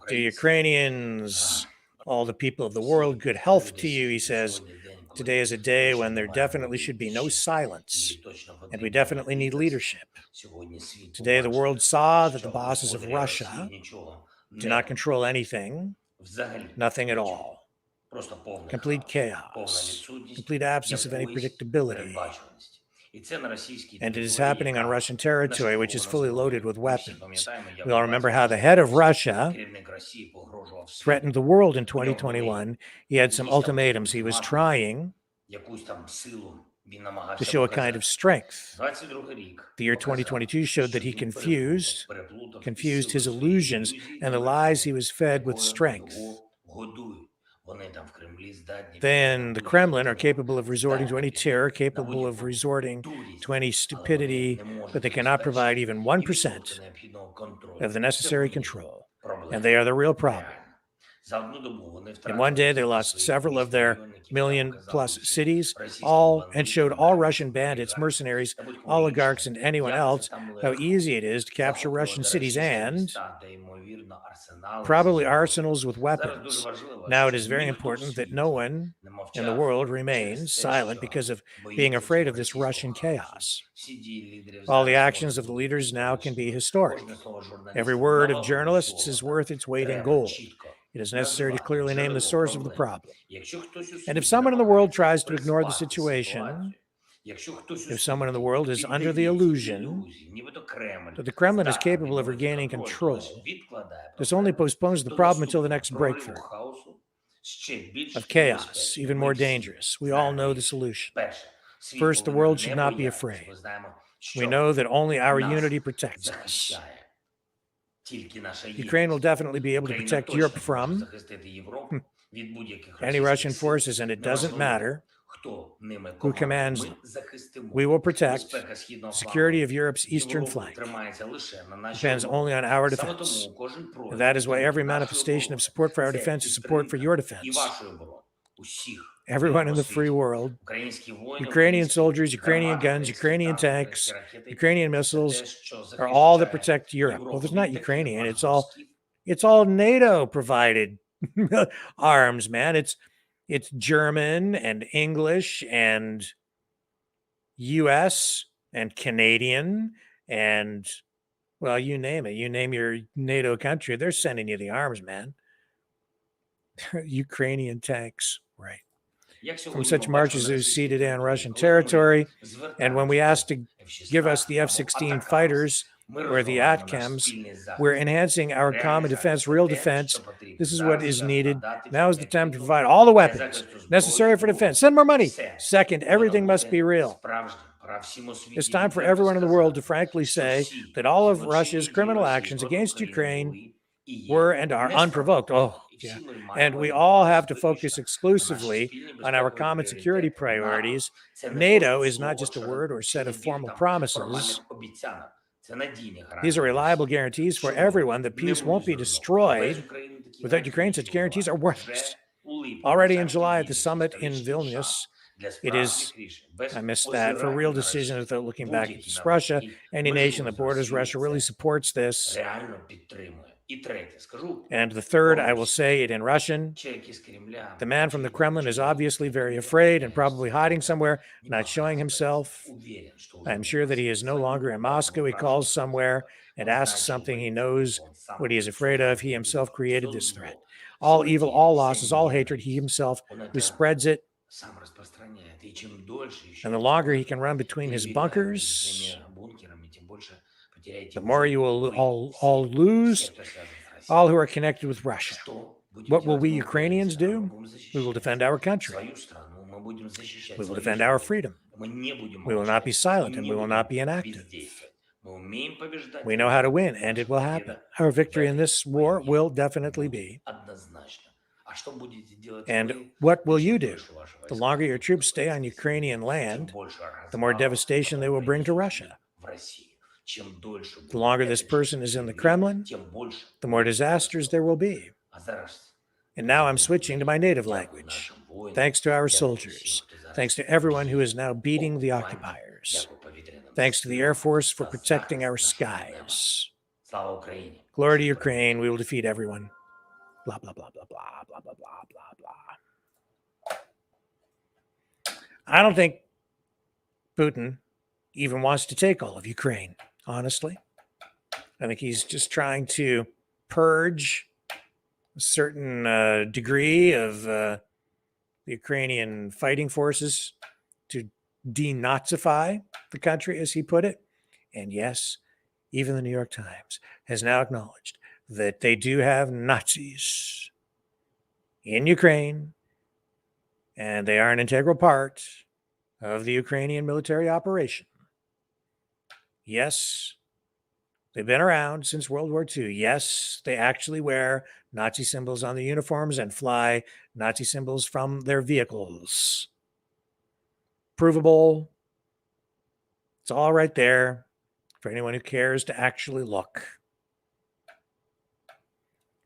To Ukrainians, all the people of the world, good health to you, he says. Today is a day when there definitely should be no silence, and we definitely need leadership. Today, the world saw that the bosses of Russia do not control anything, nothing at all. Complete chaos, complete absence of any predictability. And it is happening on Russian territory, which is fully loaded with weapons. We all remember how the head of Russia threatened the world in 2021. He had some ultimatums. He was trying to show a kind of strength. The year 2022 showed that he confused his illusions and the lies he was fed with strength. Then the Kremlin are capable of resorting to any terror, capable of resorting to any stupidity, but they cannot provide even 1% of the necessary control. And they are the real problem. In one day, they lost several of their million-plus cities, and showed all Russian bandits, mercenaries, oligarchs, and anyone else how easy it is to capture Russian cities and probably arsenals with weapons. Now, it is very important that no one in the world remains silent because of being afraid of this Russian chaos. All the actions of the leaders now can be historic. Every word of journalists is worth its weight in gold. It is necessary to clearly name the source of the problem. And if someone in the world tries to ignore the situation, if someone in the world is under the illusion that the Kremlin is capable of regaining control, this only postpones the problem until the next breakthrough of chaos, even more dangerous. We all know the solution. First, the world should not be afraid. We know that only our unity protects us. Ukraine will definitely be able to protect Europe from any Russian forces, and it doesn't matter who commands them. We will protect the security of Europe's eastern flank. It depends only on our defense. And that is why every manifestation of support for our defense is support for your defense. Everyone in the free world, Ukrainian soldiers, Ukrainian guns, Ukrainian tanks, Ukrainian missiles are all that protect Europe. Well, it's not Ukrainian. It's all NATO provided arms, man. It's German and English and US and Canadian and, well, you name it. You name your NATO country, they're sending you the arms, man. Ukrainian tanks, right? From such marches as we see today on Russian territory. And when we asked to give us the F-16 fighters or the ATACMS, we're enhancing our common defense, real defense. This is what is needed. Now is the time to provide all the weapons necessary for defense. Send more money. Second, everything must be real. It's time for everyone in the world to frankly say that all of Russia's criminal actions against Ukraine were and are unprovoked. Oh, yeah. And we all have to focus exclusively on our common security priorities. NATO is not just a word or set of formal promises. These are reliable guarantees for everyone that peace won't be destroyed. Without Ukraine, such guarantees are worthless. Already in July at the summit in Vilnius, it is, I missed that, for real decision without looking back at this Russia. Any nation that borders Russia really supports this. And the third, I will say it in Russian. The man from the Kremlin is obviously very afraid and probably hiding somewhere, not showing himself. I am sure that he is no longer in Moscow. He calls somewhere and asks something. He knows what he is afraid of. He himself created this threat. All evil, all losses, all hatred, he himself who spreads it. And the longer he can run between his bunkers, the more you will all lose, all who are connected with Russia. What will we Ukrainians do? We will defend our country. We will defend our freedom. We will not be silent and we will not be inactive. We know how to win, and it will happen. Our victory in this war will definitely be. And what will you do? The longer your troops stay on Ukrainian land, the more devastation they will bring to Russia. The longer this person is in the Kremlin, the more disasters there will be. And now I'm switching to my native language. Thanks to our soldiers. Thanks to everyone who is now beating the occupiers. Thanks to the Air Force for protecting our skies. Glory to Ukraine. We will defeat everyone. Blah, blah, blah, blah, blah, blah, blah, blah, blah, blah. I don't think Putin even wants to take all of Ukraine, honestly. I think he's just trying to purge a certain degree of the Ukrainian fighting forces to denazify the country, as he put it. And yes, even the New York Times has now acknowledged that they do have Nazis in Ukraine, and they are an integral part of the Ukrainian military operation. Yes, they've been around since World War II. Yes, they actually wear Nazi symbols on the uniforms and fly Nazi symbols from their vehicles. Provable. It's all right there for anyone who cares to actually look.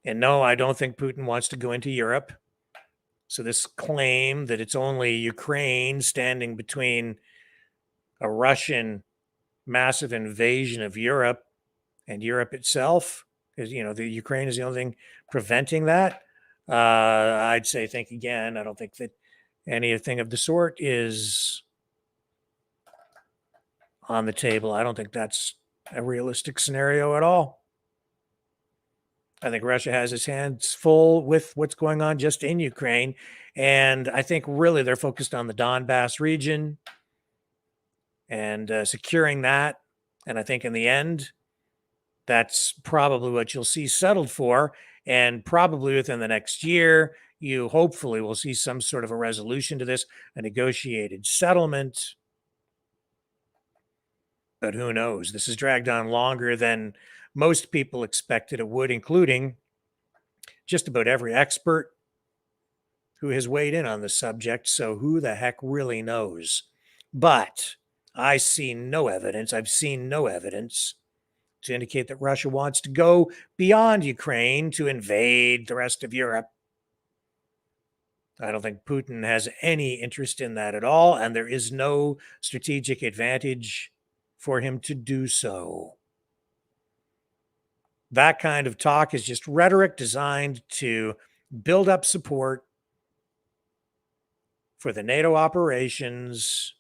And no, I don't think Putin wants to go into Europe. So this claim that it's only Ukraine standing between a Russian massive invasion of Europe and Europe itself, because, the Ukraine is the only thing preventing that. I'd say think again. I don't think that anything of the sort is on the table. I don't think that's a realistic scenario at all. I think Russia has its hands full with what's going on just in Ukraine. And I think really they're focused on the Donbass region and securing that. And I think in the end, that's probably what you'll see settled for. And probably within the next year, you hopefully will see some sort of a resolution to this, a negotiated settlement. But who knows? This has dragged on longer than most people expected it would, including just about every expert who has weighed in on the subject. So who the heck really knows? But I see no evidence. I've seen no evidence to indicate that Russia wants to go beyond Ukraine to invade the rest of Europe. I don't think Putin has any interest in that at all, and there is no strategic advantage for him to do so. That kind of talk is just rhetoric designed to build up support for the NATO operations,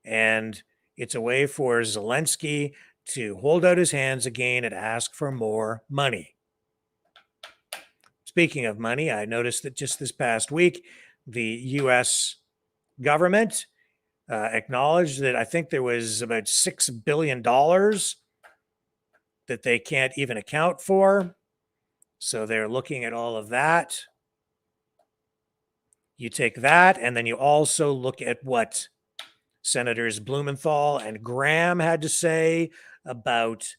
and it's a way for Zelensky to hold out his hands again and ask for more money. Speaking of money, I noticed that just this past week, the U.S. government acknowledged that I think there was about $6 billion that they can't even account for. So they're looking at all of that. You take that, and then you also look at what Senators Blumenthal and Graham had to say about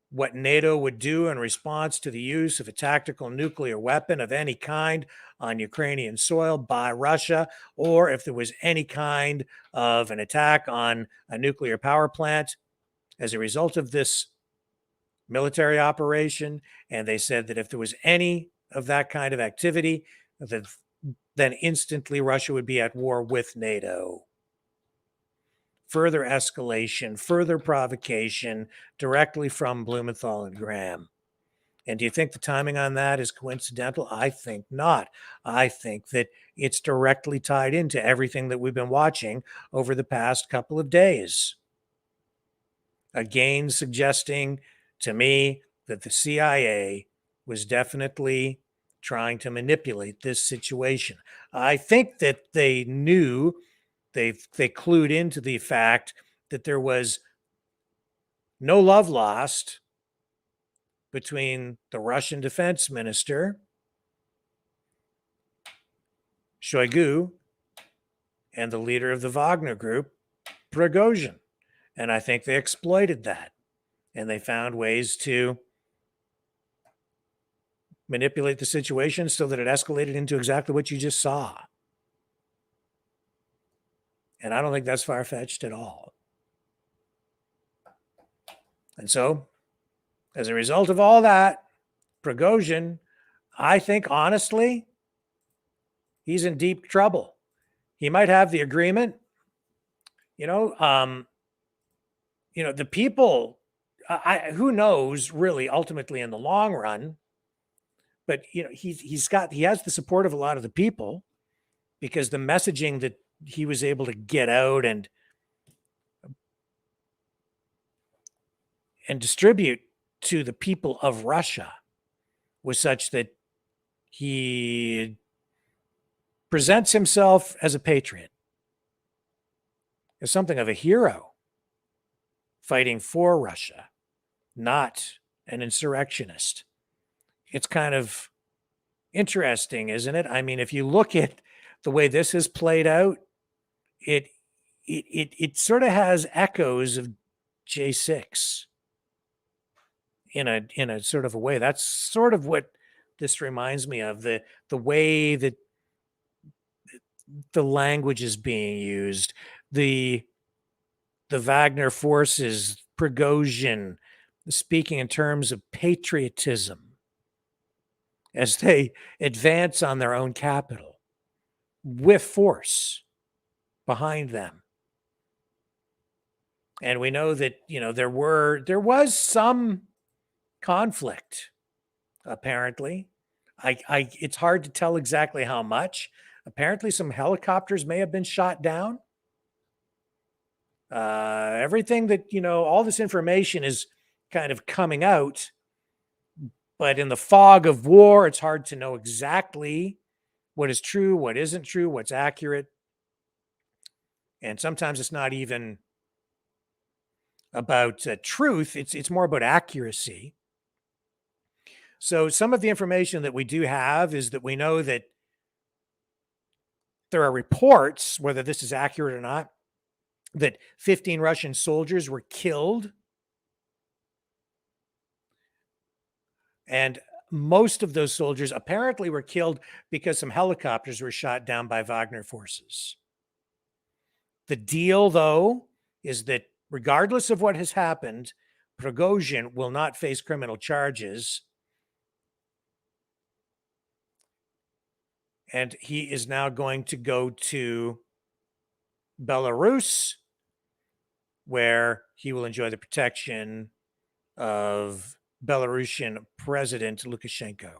what NATO would do in response to the use of a tactical nuclear weapon of any kind on Ukrainian soil by Russia, or if there was any kind of an attack on a nuclear power plant as a result of this military operation. And they said that if there was any of that kind of activity, then instantly Russia would be at war with NATO. Further escalation, further provocation directly from Blumenthal and Graham. And do you think the timing on that is coincidental? I think not. I think that it's directly tied into everything that we've been watching over the past couple of days. Again, suggesting to me that the CIA was definitely trying to manipulate this situation. I think that they knew, they clued into the fact that there was no love lost between the Russian defense minister, Shoigu, and the leader of the Wagner group, Prigozhin. And I think they exploited that. And they found ways to manipulate the situation so that it escalated into exactly what you just saw. And I don't think that's far-fetched at all. And so, as a result of all that, Prigozhin, I think, honestly, he's in deep trouble. He might have the agreement. The people, who knows really ultimately in the long run, but he has the support of a lot of the people, because the messaging that he was able to get out and distribute to the people of Russia was such that he presents himself as a patriot, as something of a hero, fighting for Russia, not an insurrectionist. It's kind of interesting, isn't it? I mean, if you look at the way this has played out, it sort of has echoes of J6 in a sort of a way. That's sort of what this reminds me of, the way that the language is being used, the Wagner forces, Prigozhin, speaking in terms of patriotism as they advance on their own capital with force behind them. And we know that, there was some conflict, apparently. It's hard to tell exactly how much. Apparently some helicopters may have been shot down. Everything that, all this information is kind of coming out, but in the fog of war, it's hard to know exactly what is true, what isn't true, what's accurate. And sometimes it's not even about truth. It's more about accuracy. So some of the information that we do have is that we know that there are reports, whether this is accurate or not, that 15 Russian soldiers were killed. And most of those soldiers apparently were killed because some helicopters were shot down by Wagner forces. The deal, though, is that regardless of what has happened, Prigozhin will not face criminal charges. And he is now going to go to Belarus, where he will enjoy the protection of Belarusian President Lukashenko.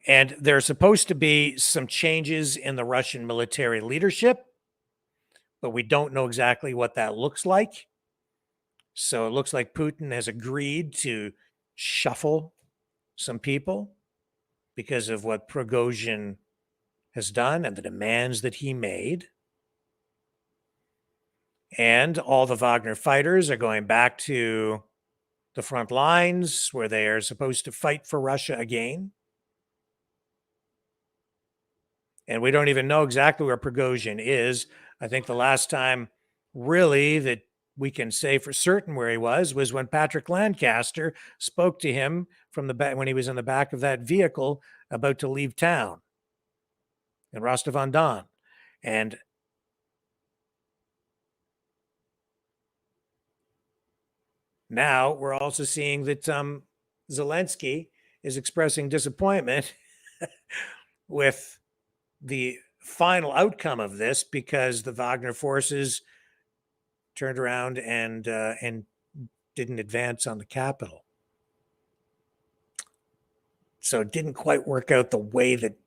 And there's supposed to be some changes in the Russian military leadership, but we don't know exactly what that looks like. So it looks like Putin has agreed to shuffle some people because of what Prigozhin has done and the demands that he made. And all the Wagner fighters are going back to the front lines where they are supposed to fight for Russia again. And we don't even know exactly where Prigozhin is. I think the last time really that we can say for certain where he was when Patrick Lancaster spoke to him from the back when he was in the back of that vehicle about to leave town in Rostov-on-Don. And now we're also seeing that Zelensky is expressing disappointment with the final outcome of this because the Wagner forces turned around and didn't advance on the capital. So it didn't quite work out the way that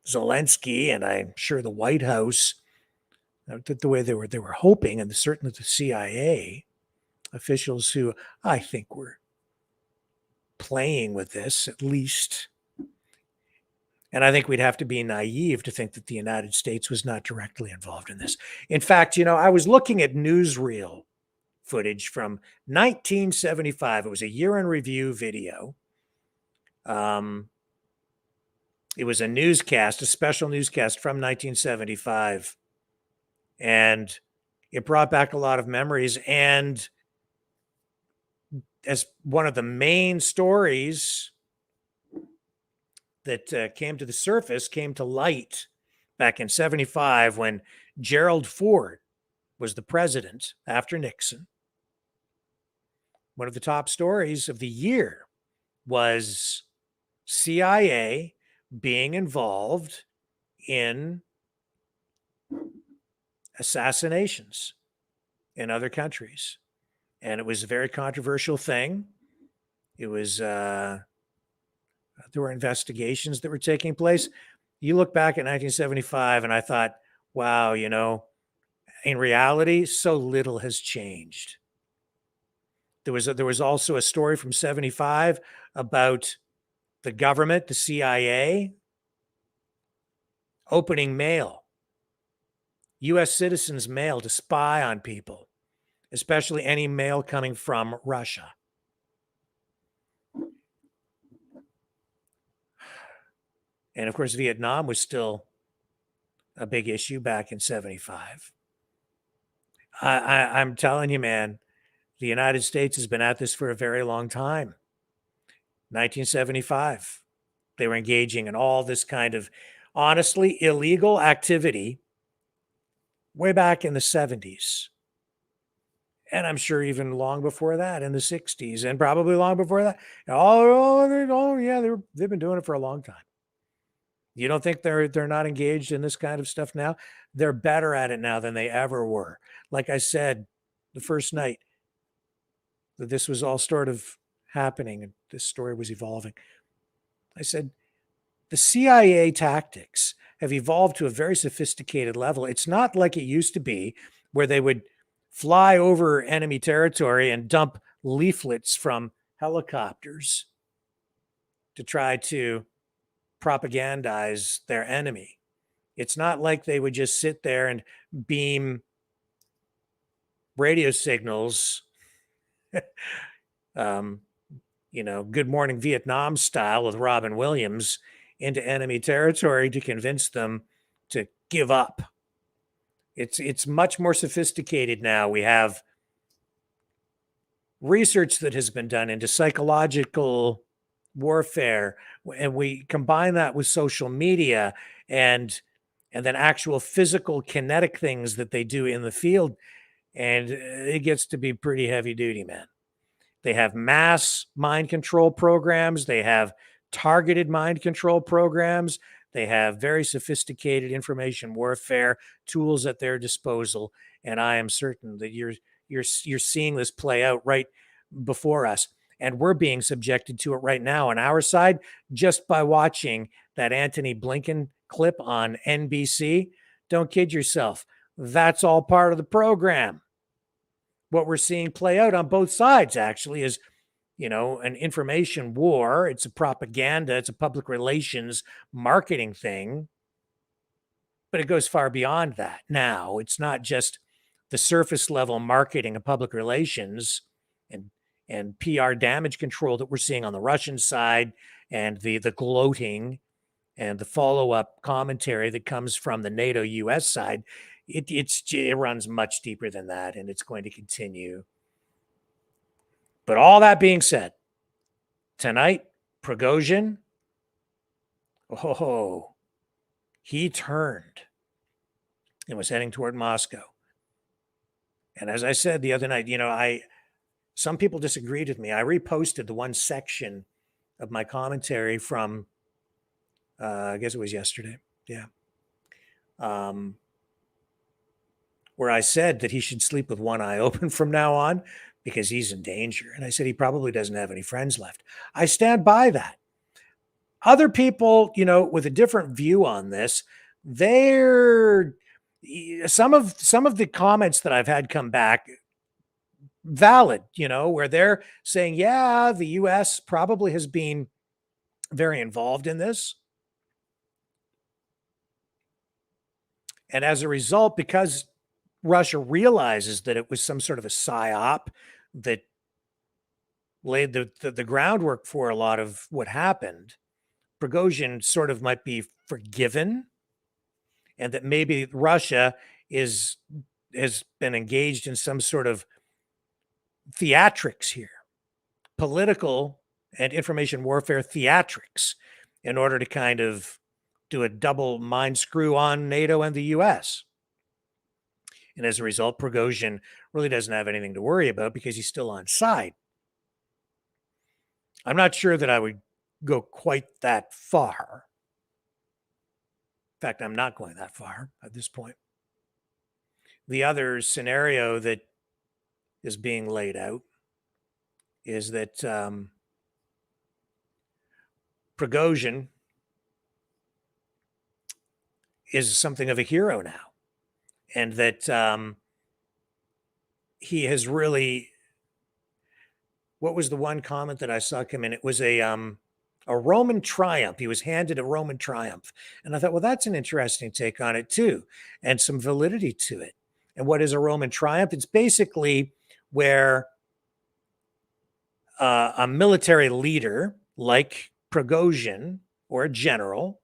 Zelensky and I'm sure the White House, the way they were hoping, and certainly the CIA officials who I think were playing with this at least. And I think we'd have to be naive to think that the United States was not directly involved in this. In fact, I was looking at newsreel footage from 1975. It was a year in review video. It was a newscast, a special newscast from 1975. And it brought back a lot of memories. And as one of the main stories that came to the surface, came to light back in 75 when Gerald Ford was the president after Nixon. One of the top stories of the year was CIA being involved in assassinations in other countries. And it was a very controversial thing. It was, there were investigations that were taking place. You look back at 1975 and I thought, wow, in reality, so little has changed. There was also a story from 75 about the government, the CIA, opening mail, U.S. citizens' mail to spy on people, especially any mail coming from Russia. And of course, Vietnam was still a big issue back in 75. I'm telling you, man, the United States has been at this for a very long time. 1975, they were engaging in all this kind of honestly illegal activity way back in the 70s. And I'm sure even long before that in the 60s and probably long before that. They've been doing it for a long time. You don't think they're not engaged in this kind of stuff now? They're better at it now than they ever were. Like I said, the first night that this was all sort of happening and this story was evolving, I said, the CIA tactics have evolved to a very sophisticated level. It's not like it used to be where they would fly over enemy territory and dump leaflets from helicopters to try to propagandize their enemy. It's not like they would just sit there and beam radio signals, Good Morning Vietnam style with Robin Williams into enemy territory to convince them to give up. It's much more sophisticated now. We have research that has been done into psychological warfare, and we combine that with social media and then actual physical kinetic things that they do in the field, and it gets to be pretty heavy duty, man. They have mass mind control programs. They have targeted mind control programs. They have very sophisticated information warfare tools at their disposal, and I am certain that you're seeing this play out right before us, and we're being subjected to it right now on our side just by watching that Antony Blinken clip on NBC. Don't kid yourself. That's all part of the program. What we're seeing play out on both sides actually is, an information war. It's a propaganda. It's a public relations marketing thing. But it goes far beyond that now. It's not just the surface level marketing of public relations and PR damage control that we're seeing on the Russian side and the gloating and the follow-up commentary that comes from the NATO US side. It runs much deeper than that, and it's going to continue. But all that being said, tonight, Prigozhin, he turned and was heading toward Moscow. And as I said the other night, some people disagreed with me. I reposted the one section of my commentary from, I guess it was yesterday. Yeah. Where I said that he should sleep with one eye open from now on because he's in danger. And I said he probably doesn't have any friends left. I stand by that. Other people, with a different view on this, some of the comments that I've had come back valid, where they're saying, yeah, the US probably has been very involved in this. And as a result, because Russia realizes that it was some sort of a psyop that laid the groundwork for a lot of what happened, Prigozhin sort of might be forgiven, and that maybe Russia has been engaged in some sort of theatrics here, political and information warfare theatrics, in order to kind of do a double mind screw on NATO and the US. And as a result, Prigozhin really doesn't have anything to worry about because he's still on side. I'm not sure that I would go quite that far. In fact, I'm not going that far at this point. The other scenario that is being laid out is that Prigozhin is something of a hero now. And that he has really, what was the one comment that I saw come in? It was a Roman triumph. He was handed a Roman triumph. And I thought, well, that's an interesting take on it too, and some validity to it. And what is a Roman triumph? It's basically where a military leader like Prigozhin or a general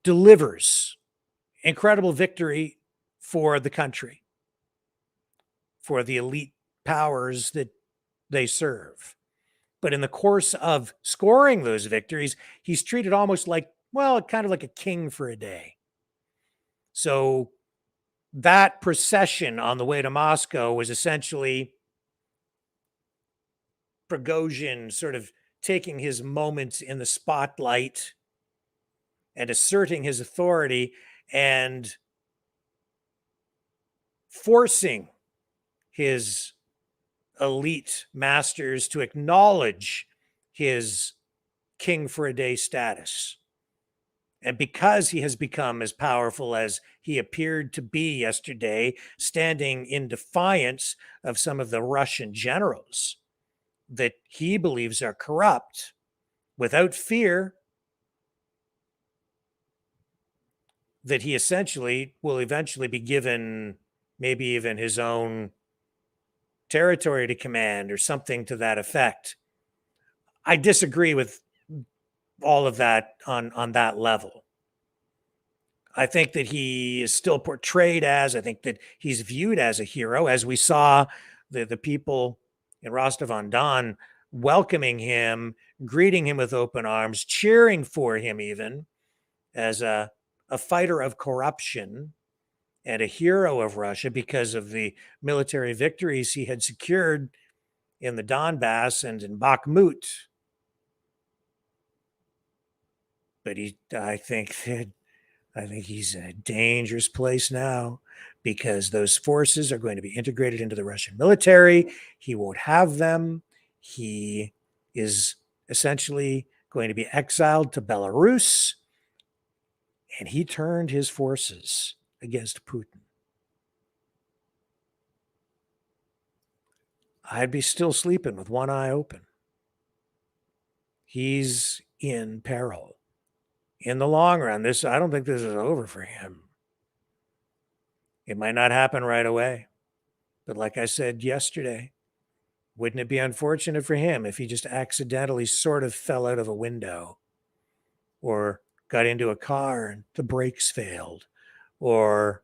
delivers incredible victory for the country, for the elite powers that they serve. But in the course of scoring those victories, he's treated almost like, well, kind of like a king for a day. So that procession on the way to Moscow was essentially Prigozhin sort of taking his moments in the spotlight and asserting his authority and forcing his elite masters to acknowledge his king for a day status. And because he has become as powerful as he appeared to be yesterday, standing in defiance of some of the Russian generals that he believes are corrupt, without fear that he essentially will eventually be given maybe even his own territory to command or something to that effect. I disagree with all of that on that level. I think that he is still portrayed as, I think that he's viewed as a hero, as we saw the people in Rostov-on-Don welcoming him, greeting him with open arms, cheering for him even as a fighter of corruption and a hero of Russia because of the military victories he had secured in the Donbass and in Bakhmut. But I think he's in a dangerous place now because those forces are going to be integrated into the Russian military. He won't have them. He is essentially going to be exiled to Belarus. And he turned his forces against Putin. I'd be still sleeping with one eye open. He's in peril. In the long run, I don't think this is over for him. It might not happen right away. But like I said yesterday, wouldn't it be unfortunate for him if he just accidentally sort of fell out of a window or got into a car and the brakes failed, or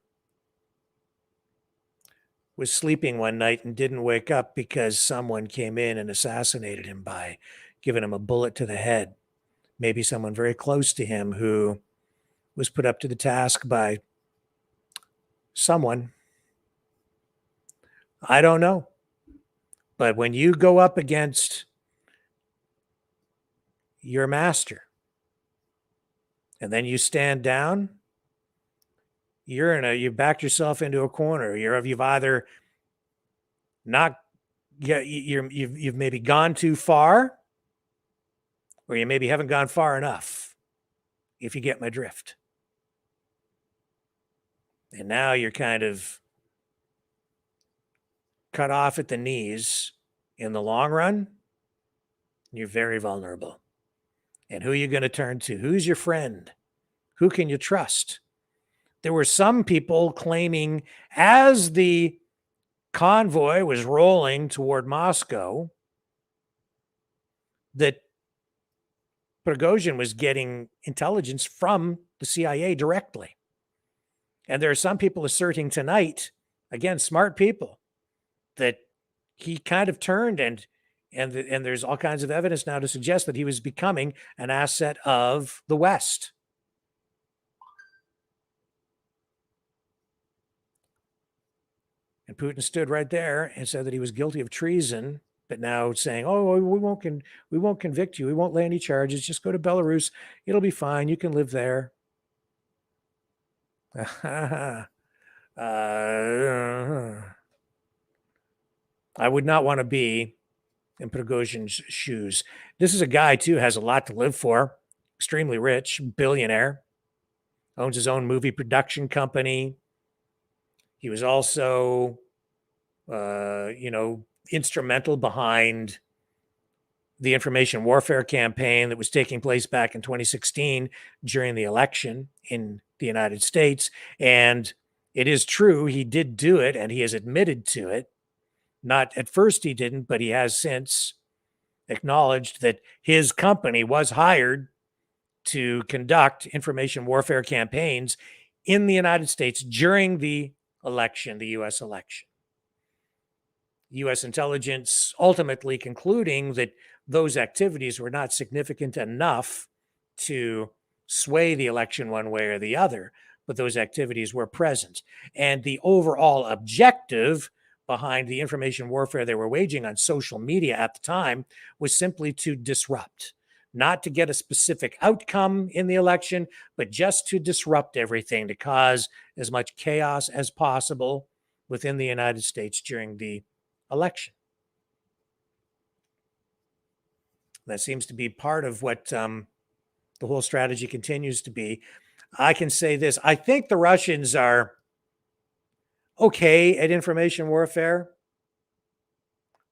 was sleeping one night and didn't wake up because someone came in and assassinated him by giving him a bullet to the head? Maybe someone very close to him who was put up to the task by someone. I don't know. But when you go up against your master and then you stand down, you've backed yourself into a corner. You've either you've maybe gone too far, or you maybe haven't gone far enough, if you get my drift. And now you're kind of cut off at the knees. In the long run, you're very vulnerable. And who are you going to turn to? Who's your friend? Who can you trust? There were some people claiming, as the convoy was rolling toward Moscow, that Prigozhin was getting intelligence from the CIA directly. And there are some people asserting tonight, again, smart people, that he kind of turned and there's all kinds of evidence now to suggest that he was becoming an asset of the West. And Putin stood right there and said that he was guilty of treason, but now saying, "Oh, we won't convict you. We won't lay any charges. Just go to Belarus. It'll be fine. You can live there." I would not want to be in Prigozhin's shoes. This is a guy, too, has a lot to live for. Extremely rich, billionaire, owns his own movie production company. He was also, instrumental behind the information warfare campaign that was taking place back in 2016 during the election in the United States. And it is true, he did do it, and he has admitted to it. Not at first he didn't, but he has since acknowledged that his company was hired to conduct information warfare campaigns in the United States during the election, the U.S. election. U.S. intelligence ultimately concluding that those activities were not significant enough to sway the election one way or the other, but those activities were present. And the overall objective behind the information warfare they were waging on social media at the time was simply to disrupt, not to get a specific outcome in the election, but just to disrupt everything, to cause as much chaos as possible within the United States during the election. That seems to be part of what the whole strategy continues to be. I can say this. I think the Russians are okay at information warfare,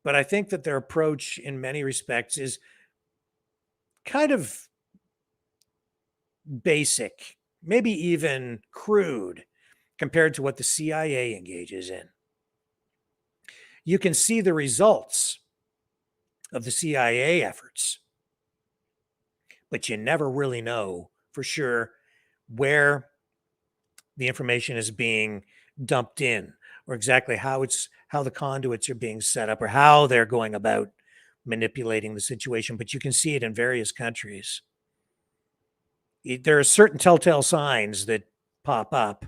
but I think that their approach in many respects is kind of basic, maybe even crude compared to what the CIA engages in. You can see the results of the CIA efforts, but you never really know for sure where the information is being dumped in, or exactly how the conduits are being set up, or how they're going about manipulating the situation. But you can see it in various countries. There are certain telltale signs that pop up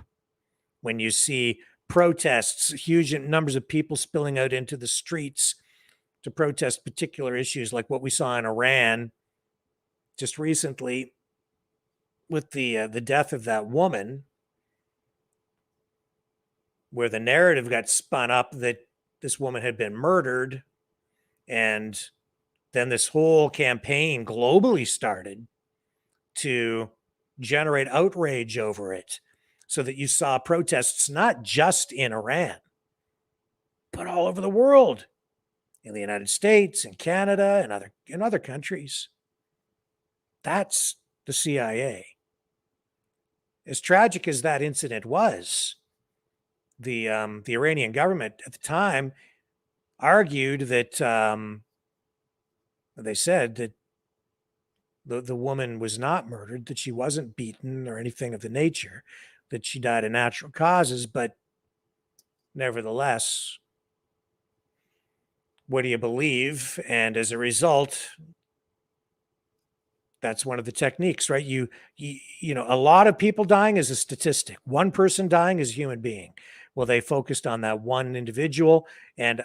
when you see protests, huge numbers of people spilling out into the streets to protest particular issues, like what we saw in Iran just recently with the death of that woman, where the narrative got spun up that this woman had been murdered, and then this whole campaign globally started to generate outrage over it, so that you saw protests not just in Iran, but all over the world, in the United States, in Canada, and other countries. That's the CIA. As tragic as that incident was, the Iranian government at the time argued that they said that the woman was not murdered, that she wasn't beaten or anything of the nature, that she died of natural causes. But nevertheless, what do you believe? And as a result, that's one of the techniques, right? You know, a lot of people dying is a statistic. One person dying is a human being. Well, they focused on that one individual. And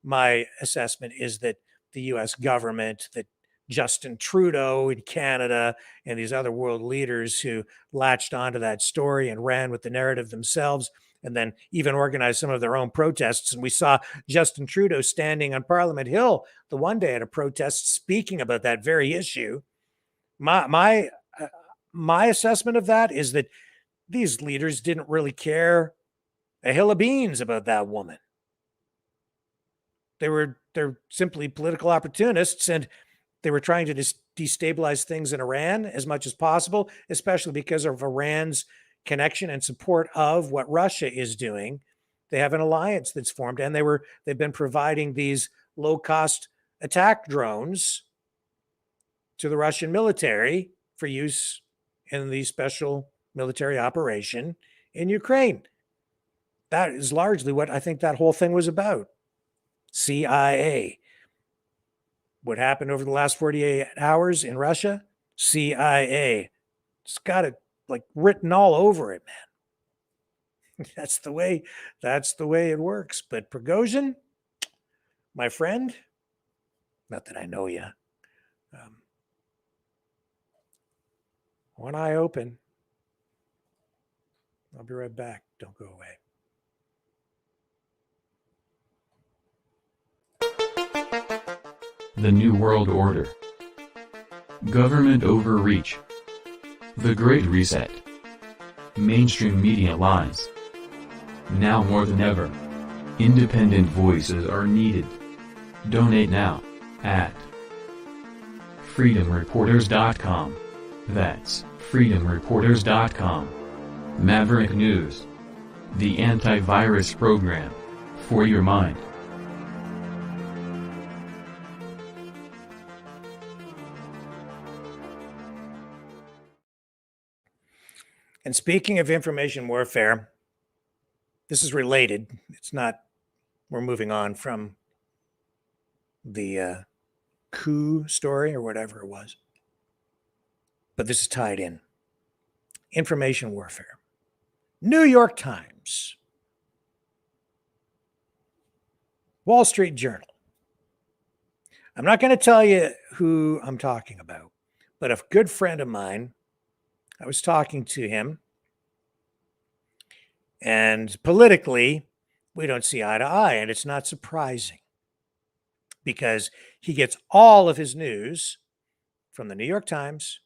my assessment is that the US government, that Justin Trudeau in Canada and these other world leaders who latched onto that story and ran with the narrative themselves, and then even organized some of their own protests. And we saw Justin Trudeau standing on Parliament Hill the one day at a protest speaking about that very issue. My assessment of that is that these leaders didn't really care a hill of beans about that woman. They're simply political opportunists, and they were trying to destabilize things in Iran as much as possible, especially because of Iran's connection and support of what Russia is doing. They have an alliance that's formed, and they've been providing these low-cost attack drones to the Russian military for use in the special military operation in Ukraine. That is largely what I think that whole thing was about. CIA. What happened over the last 48 hours in Russia? CIA. It's got it like written all over it, man. That's the way it works. But Prigozhin, my friend, not that I know you, one eye open. I'll be right back. Don't go away. The New World Order. Government overreach. The Great Reset. Mainstream media lies. Now more than ever, independent voices are needed. Donate now at freedomreporters.com. That's freedomreporters.com. Maverick News. The antivirus program for your mind. And speaking of information warfare, this is related. It's not, we're moving on from the Coup story or whatever it was. But this is tied in. Information warfare. New York Times. Wall Street Journal. I'm not going to tell you who I'm talking about, but a good friend of mine, I was talking to him, and politically, we don't see eye to eye, and it's not surprising because he gets all of his news from the New York Times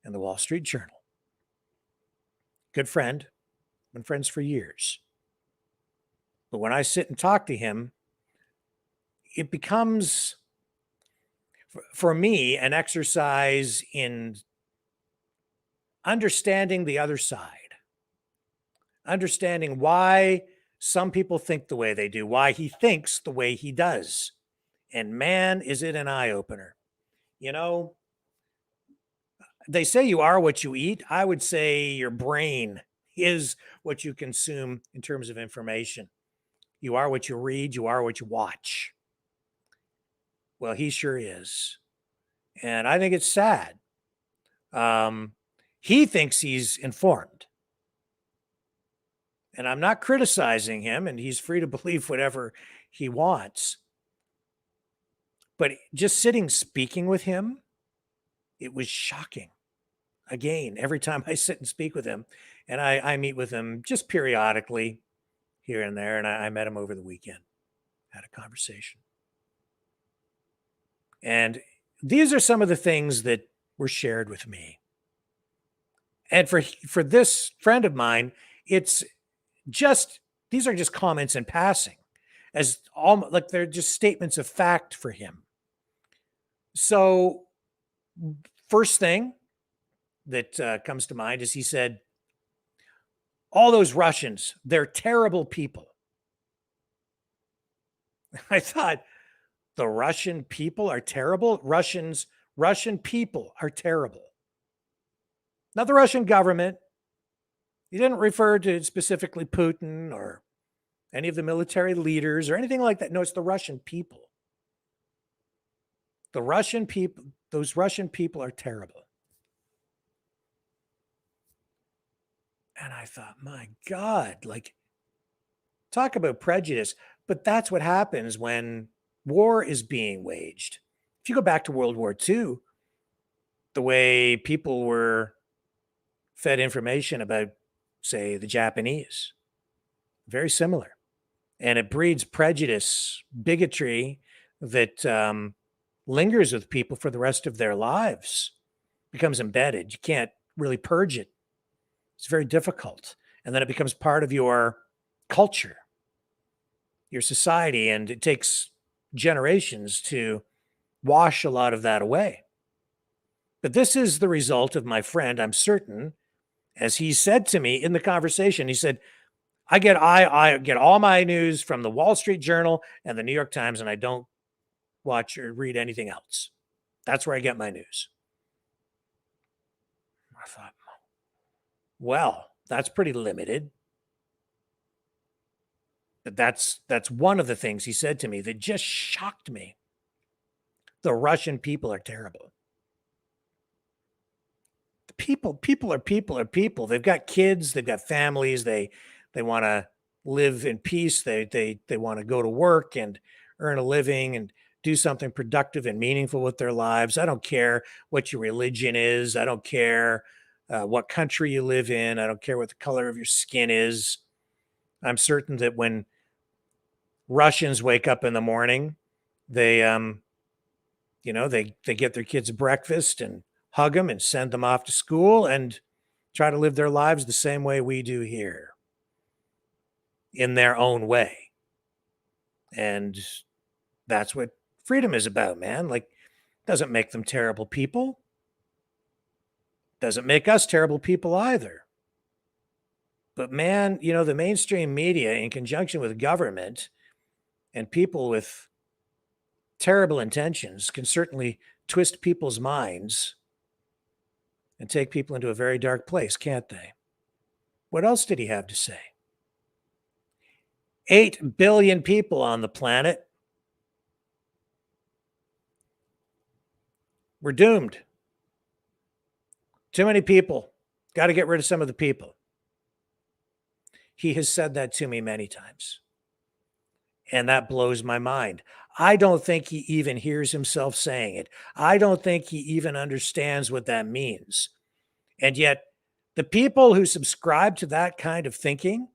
and the Wall Street Journal. Good friend, been friends for years. But when I sit and talk to him, it becomes, for me, an exercise in understanding the other side, understanding why some people think the way they do, why he thinks the way he does. And man, is it an eye-opener. You know, they say you are what you eat. I would say your brain is what you consume in terms of information. You are what you read. You are what you watch. Well, he sure is. And I think it's sad. He thinks he's informed. And I'm not criticizing him, and he's free to believe whatever he wants. But just sitting speaking with him, it was shocking. Again, every time I sit and speak with him, and I meet with him just periodically here and there, and I met him over the weekend, had a conversation. And these are some of the things that were shared with me. And for this friend of mine, it's just, these are just comments in passing, as all like they're just statements of fact for him. So first thing that comes to mind is he said, all those Russians, they're terrible people. I thought, the Russian people are terrible? Russian people are terrible. Not the Russian government. He didn't refer to specifically Putin or any of the military leaders or anything like that. No, it's the Russian people. The Russian people, those Russian people are terrible. And I thought, my God, like, talk about prejudice. But that's what happens when war is being waged. If you go back to World War II, the way people were fed information about, say, the Japanese, very similar. And it breeds prejudice, bigotry that lingers with people for the rest of their lives, becomes embedded. You can't really purge it. It's very difficult. And then it becomes part of your culture, your society, and it takes generations to wash a lot of that away. But this is the result of my friend, I'm certain, as he said to me in the conversation, he said, I get all my news from the Wall Street Journal and the New York Times, and I don't watch or read anything else. That's where I get my news. I thought, well, that's pretty limited. But that's one of the things he said to me that just shocked me. The Russian people are terrible. The people are people. They've got kids, they've got families, they want to live in peace, they want to go to work and earn a living and do something productive and meaningful with their lives. I don't care what your religion is. I don't care what country you live in. I don't care what the color of your skin is. I'm certain that when Russians wake up in the morning, they get their kids breakfast and hug them and send them off to school and try to live their lives the same way we do here, in their own way. And that's what freedom is about, man. Like, doesn't make them terrible people. Doesn't make us terrible people either. But man, the mainstream media, in conjunction with government and people with terrible intentions, can certainly twist people's minds and take people into a very dark place, can't they? What else did he have to say? 8 billion people on the planet. We're doomed. Too many people. Got to get rid of some of the people. He has said that to me many times. And that blows my mind. I don't think he even hears himself saying it. I don't think he even understands what that means. And yet, the people who subscribe to that kind of thinking,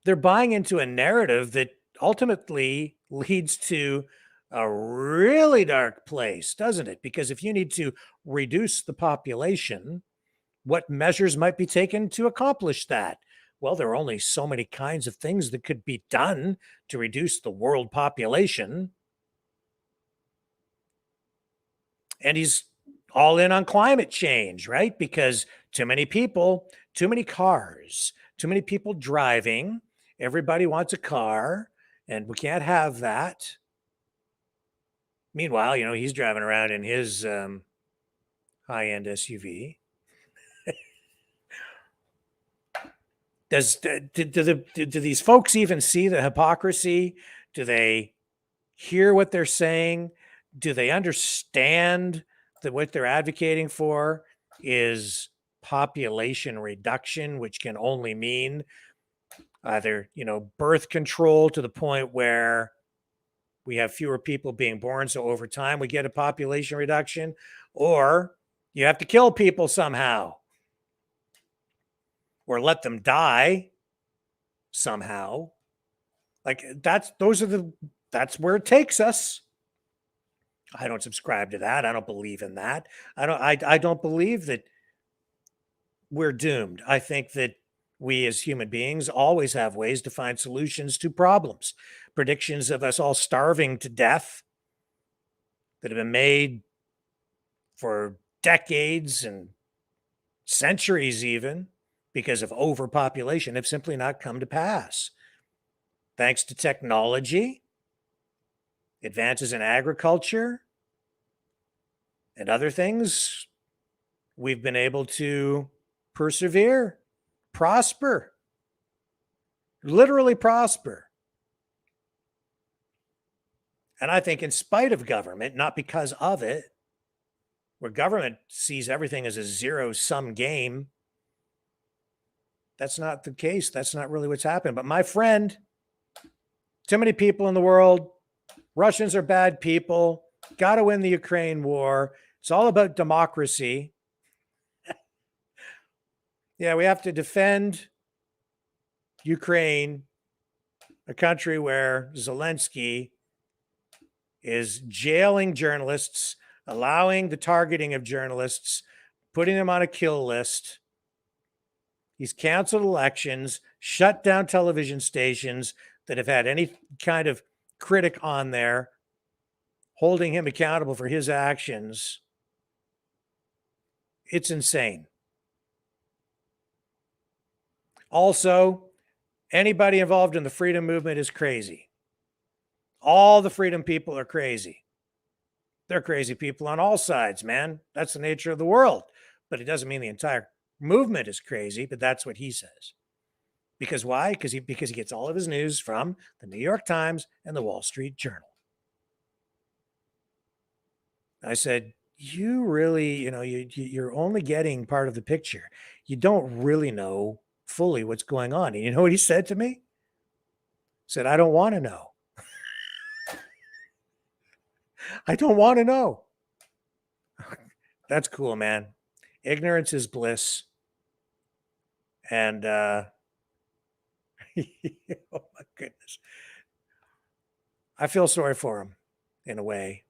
they're buying into a narrative that ultimately leads to a really dark place, doesn't it? Because if you need to reduce the population, what measures might be taken to accomplish that? Well, there are only so many kinds of things that could be done to reduce the world population. And he's all in on climate change, right? Because too many people, too many cars, too many people driving. Everybody wants a car, and we can't have that. Meanwhile, he's driving around in his high-end SUV. Do these folks even see the hypocrisy? Do they hear what they're saying? Do they understand that what they're advocating for is population reduction, which can only mean either, birth control to the point where we have fewer people being born, so over time we get a population reduction, or you have to kill people somehow, or let them die somehow. Like that's where it takes us. I don't subscribe to that. I don't believe in that. I don't believe that we're doomed. I think that we as human beings always have ways to find solutions to problems. Predictions of us all starving to death that have been made for decades and centuries even because of overpopulation have simply not come to pass. Thanks to technology, advances in agriculture, and other things, we've been able to persevere, prosper, literally prosper. And I think in spite of government, not because of it, where government sees everything as a zero-sum game, that's not the case. That's not really what's happened. But my friend, too many people in the world, Russians are bad people, got to win the Ukraine war. It's all about democracy. Yeah, we have to defend Ukraine, a country where Zelensky is jailing journalists, allowing the targeting of journalists, putting them on a kill list. He's canceled elections, shut down television stations that have had any kind of critic on there, holding him accountable for his actions. It's insane. Also, anybody involved in the freedom movement is crazy. All the freedom people are crazy. They're crazy people on all sides, man. That's the nature of the world. But it doesn't mean the entire movement is crazy, but that's what he says. Because why? Because he gets all of his news from the New York Times and the Wall Street Journal. I said, you really, you're only getting part of the picture. You don't really know fully what's going on. And you know what he said to me? He said, I don't want to know. I don't want to know. That's cool, man. Ignorance is bliss. And oh my goodness. I feel sorry for him in a way.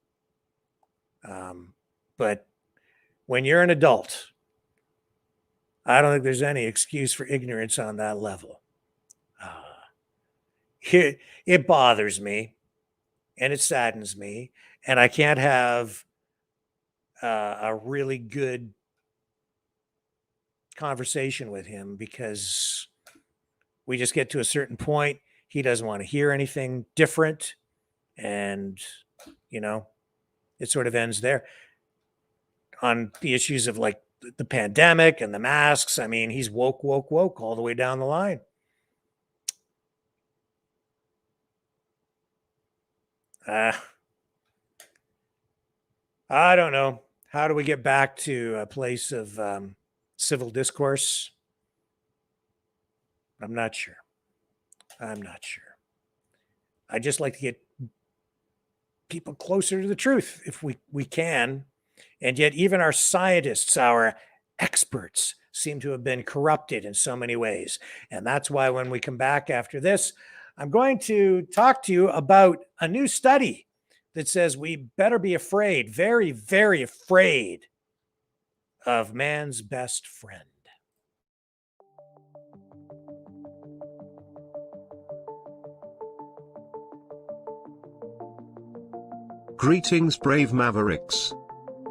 But when you're an adult, I don't think there's any excuse for ignorance on that level. It bothers me and it saddens me, and I can't have a really good conversation with him because we just get to a certain point. He doesn't want to hear anything different. And, it sort of ends there on the issues of like the pandemic and the masks. I mean, he's woke all the way down the line. I don't know. How do we get back to a place of civil discourse? I'm not sure. I just like to get people closer to the truth if we can. And yet even our scientists, our experts, seem to have been corrupted in so many ways. And that's why when we come back after this, I'm going to talk to you about a new study that says we better be afraid, very, very afraid of man's best friend. Greetings, brave Mavericks.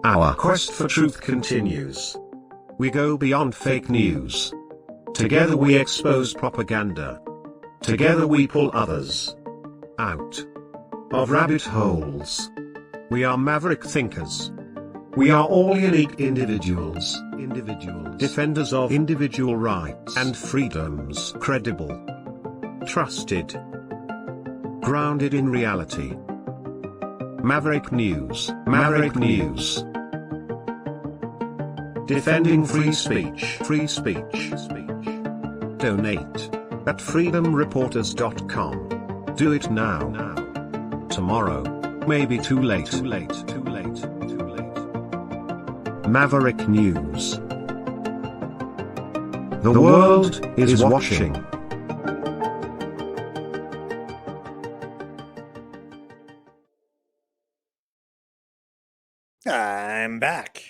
Our quest for truth continues. We go beyond fake news. Together we expose propaganda. Together we pull others out of rabbit holes. We are maverick thinkers. We are all unique individuals, defenders of individual rights and freedoms, credible, trusted, grounded in reality. Maverick News. Defending free speech. Donate at freedomreporters.com. Do it now. Tomorrow may be too late. Maverick News. The world is watching. I'm back.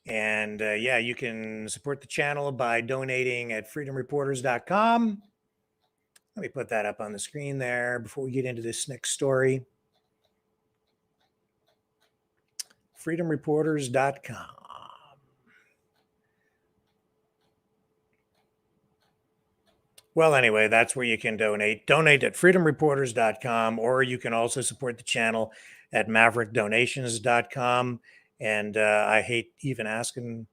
And yeah, you can support the channel by donating at freedomreporters.com. Let me put that up on the screen there before we get into this next story. freedomreporters.com. Well, anyway, that's where you can donate. Donate at freedomreporters.com, or you can also support the channel at maverickdonations.com. And I hate even asking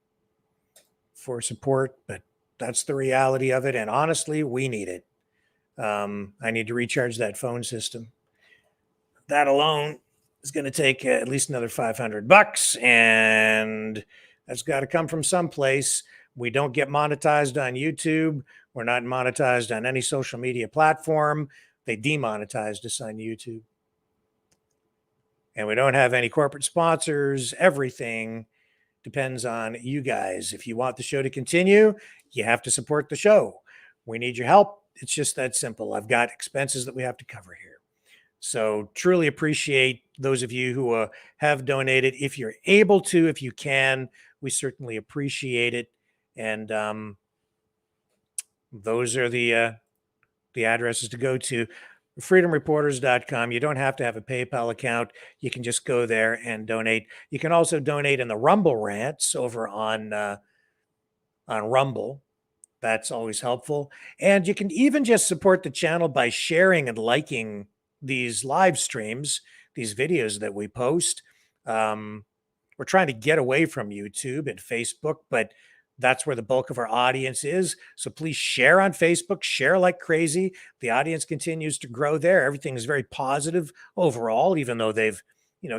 for support, but that's the reality of it. And honestly, we need it. I need to recharge that phone system. That alone is going to take at least another $500, and that's got to come from someplace. We don't get monetized on YouTube. We're not monetized on any social media platform. They demonetized us on YouTube. And we don't have any corporate sponsors. Everything depends on you guys. If you want the show to continue, you have to support the show. We need your help. It's just that simple. I've got expenses that we have to cover here. So truly appreciate those of you who have donated. If you're able to, if you can, we certainly appreciate it. And those are the addresses to go to. freedomreporters.com. You don't have to have a PayPal account. You can just go there and donate. You can also donate in the Rumble rants over on Rumble. That's always helpful. And you can even just support the channel by sharing and liking these live streams, these videos that we post. We're trying to get away from YouTube and Facebook, but that's where the bulk of our audience is. So please share on Facebook, share like crazy. The audience continues to grow there. Everything is very positive overall, even though they've,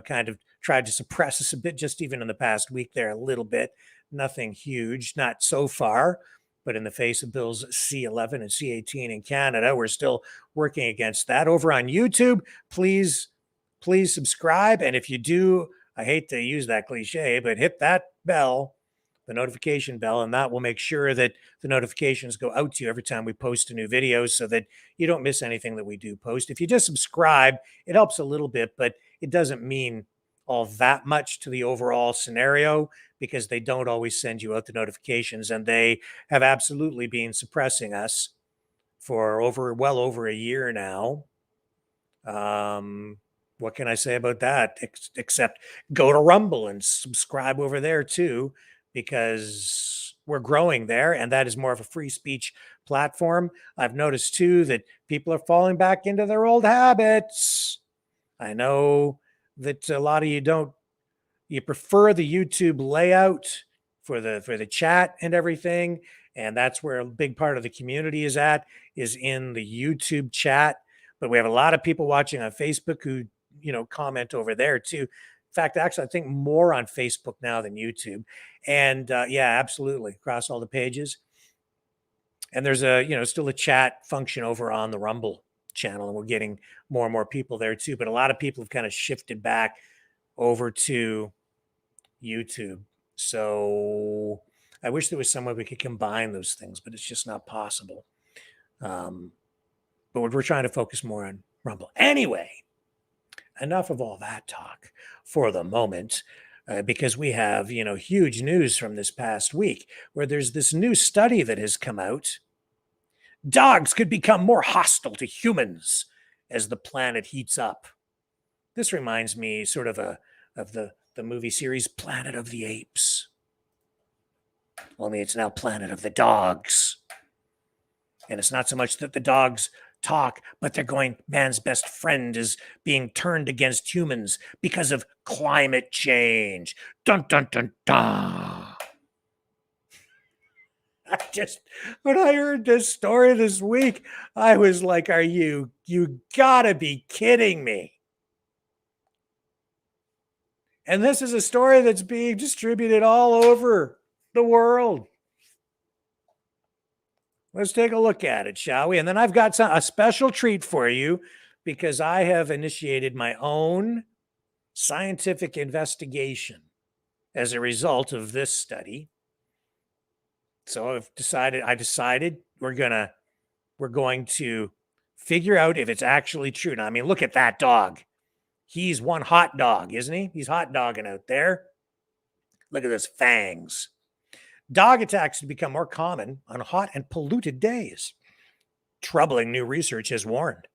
kind of tried to suppress us a bit, just even in the past week there, a little bit. Nothing huge, not so far. But in the face of bills C11 and C18 in Canada, we're still working against that. Over on YouTube, please subscribe. And if you do, I hate to use that cliche, but hit that bell, the notification bell, and that will make sure that the notifications go out to you every time we post a new video so that you don't miss anything that we do post. If you just subscribe, it helps a little bit, but it doesn't mean all that much to the overall scenario because they don't always send you out the notifications, and they have absolutely been suppressing us for well over a year now. What can I say about that? Except go to Rumble and subscribe over there too, because we're growing there, and that is more of a free speech platform. I've noticed too that people are falling back into their old habits. I know that a lot of you don't you prefer the YouTube layout for the chat and everything, and that's where a big part of the community is in the YouTube chat. But we have a lot of people watching on Facebook who, comment over there too. In fact, actually, I think more on Facebook now than YouTube. And yeah, absolutely, across all the pages. And there's still a chat function over on the Rumble channel, and we're getting more and more people there too. But a lot of people have kind of shifted back over to YouTube. So I wish there was some way we could combine those things, but it's just not possible. But we're trying to focus more on Rumble. Anyway, enough of all that talk for the moment, because we have, huge news from this past week where there's this new study that has come out. Dogs could become more hostile to humans as the planet heats up. This reminds me sort of the movie series Planet of the Apes. Only it's now Planet of the Dogs. And it's not so much that the dogs talk, but they're going, man's best friend is being turned against humans because of climate change. Dun, dun, dun, dun. When I heard this story this week, I was like, you gotta be kidding me. And this is a story that's being distributed all over the world. Let's take a look at it, shall we? And then I've got a special treat for you because I have initiated my own scientific investigation as a result of this study. So I decided we're going to figure out if it's actually true. Now, I mean, look at that dog. He's one hot dog, isn't he? He's hot dogging out there. Look at those fangs. Dog attacks have become more common on hot and polluted days. Troubling new research has warned.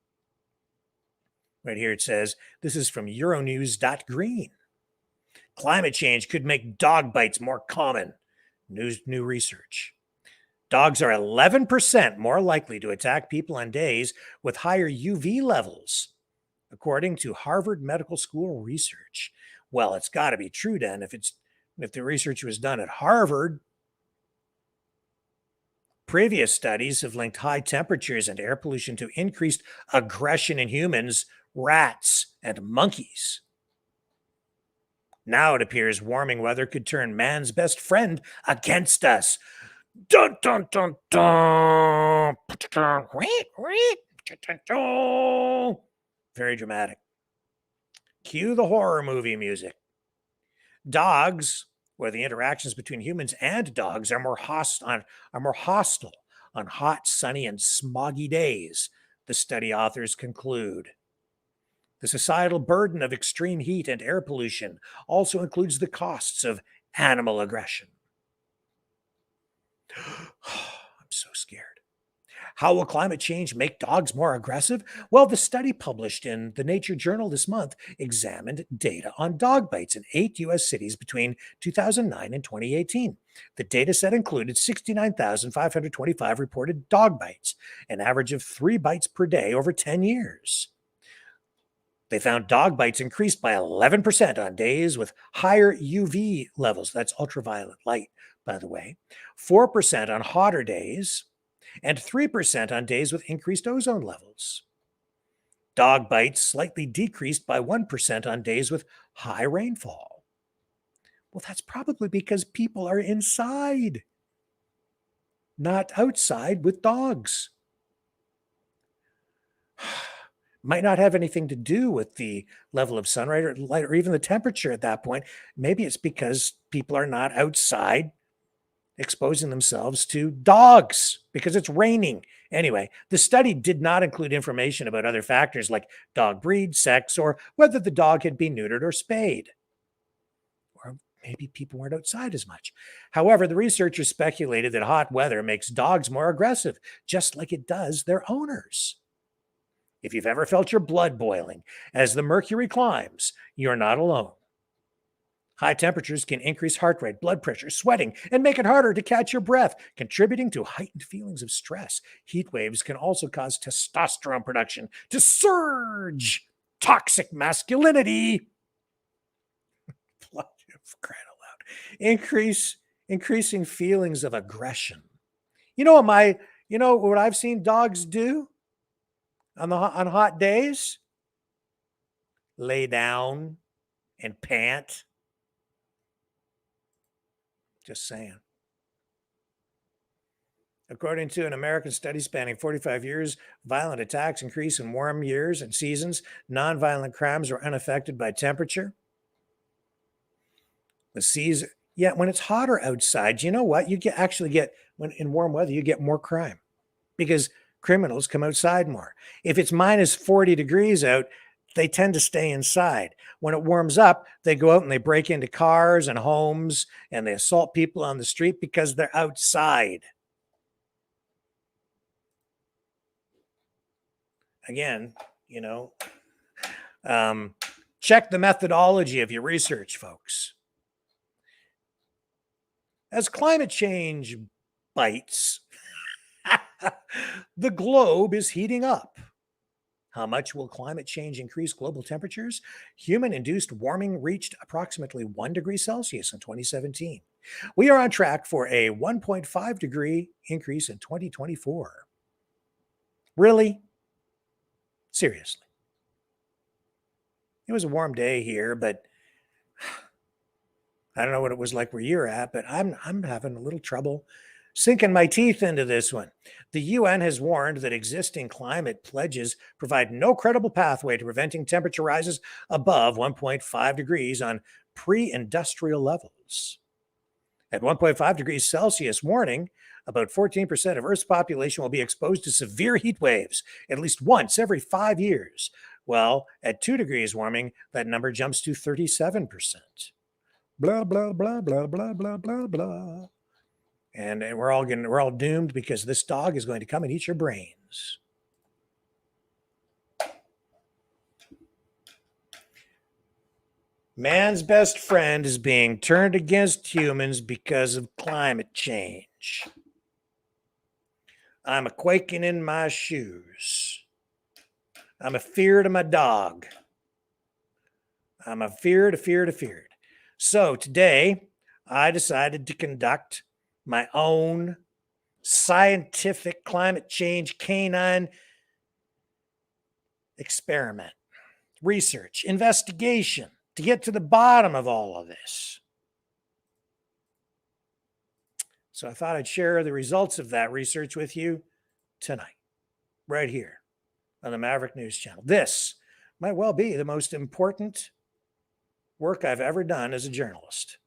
Right here it says, this is from Euronews.green. Climate change could make dog bites more common. New research. Dogs are 11% more likely to attack people on days with higher UV levels, according to Harvard Medical School research. Well, it's got to be true then if the research was done at Harvard. Previous studies have linked high temperatures and air pollution to increased aggression in humans, rats, and monkeys. Now it appears warming weather could turn man's best friend against us. Dun, dun, dun, dun. Very dramatic. Cue the horror movie music. Dogs, where the interactions between humans and dogs are more hostile on hot, sunny, and smoggy days, the study authors conclude. The societal burden of extreme heat and air pollution also includes the costs of animal aggression. I'm so scared. How will climate change make dogs more aggressive? Well, the study published in the Nature Journal this month examined data on dog bites in 8 U.S. cities between 2009 and 2018. The data set included 69,525 reported dog bites, an average of 3 bites per day over 10 years. They found dog bites increased by 11% on days with higher UV levels. That's ultraviolet light, by the way. 4% on hotter days, and 3% on days with increased ozone levels. Dog bites slightly decreased by 1% on days with high rainfall. Well, that's probably because people are inside, not outside with dogs. Might not have anything to do with the level of sunlight or light or even the temperature at that point. Maybe it's because people are not outside exposing themselves to dogs because it's raining. Anyway, the study did not include information about other factors like dog breed, sex, or whether the dog had been neutered or spayed. Or maybe people weren't outside as much. However, the researchers speculated that hot weather makes dogs more aggressive, just like it does their owners. If you've ever felt your blood boiling as the mercury climbs, you're not alone. High temperatures can increase heart rate, blood pressure, sweating, and make it harder to catch your breath, contributing to heightened feelings of stress. Heat waves can also cause testosterone production to surge. Toxic masculinity. crying out loud. Increasing feelings of aggression. You know what I've seen dogs do on hot days? Lay down and pant. Just saying. According to an American study spanning 45 years, violent attacks increase in warm years and seasons. Nonviolent crimes are unaffected by temperature. The season, when it's hotter outside, you know what? You actually get, when in warm weather, you get more crime because criminals come outside more. If it's minus 40 degrees out, they tend to stay inside. When it warms up, they go out and they break into cars and homes and they assault people on the street because they're outside. Again, check the methodology of your research, folks. As climate change bites, the globe is heating up. How much will climate change increase global temperatures? Human-induced warming reached approximately 1 degree Celsius in 2017. We are on track for a 1.5 degree increase in 2024. Really? Seriously. It was a warm day here, but I don't know what it was like where you're at, but I'm having a little trouble sinking my teeth into this one. The UN has warned that existing climate pledges provide no credible pathway to preventing temperature rises above 1.5 degrees on pre-industrial levels. At 1.5 degrees Celsius warning, about 14% of Earth's population will be exposed to severe heat waves at least once every 5 years. Well, at 2 degrees warming, that number jumps to 37%. Blah, blah, blah, blah, blah, blah, blah, blah. And we're all doomed because this dog is going to come and eat your brains. Man's best friend is being turned against humans because of climate change. I'm a quaking in my shoes. I'm afeard of my dog. I'm afeard. So today, I decided to conduct my own scientific climate change canine experiment, research, investigation to get to the bottom of all of this. So I thought I'd share the results of that research with you tonight, right here on the Maverick News Channel. This might well be the most important work I've ever done as a journalist.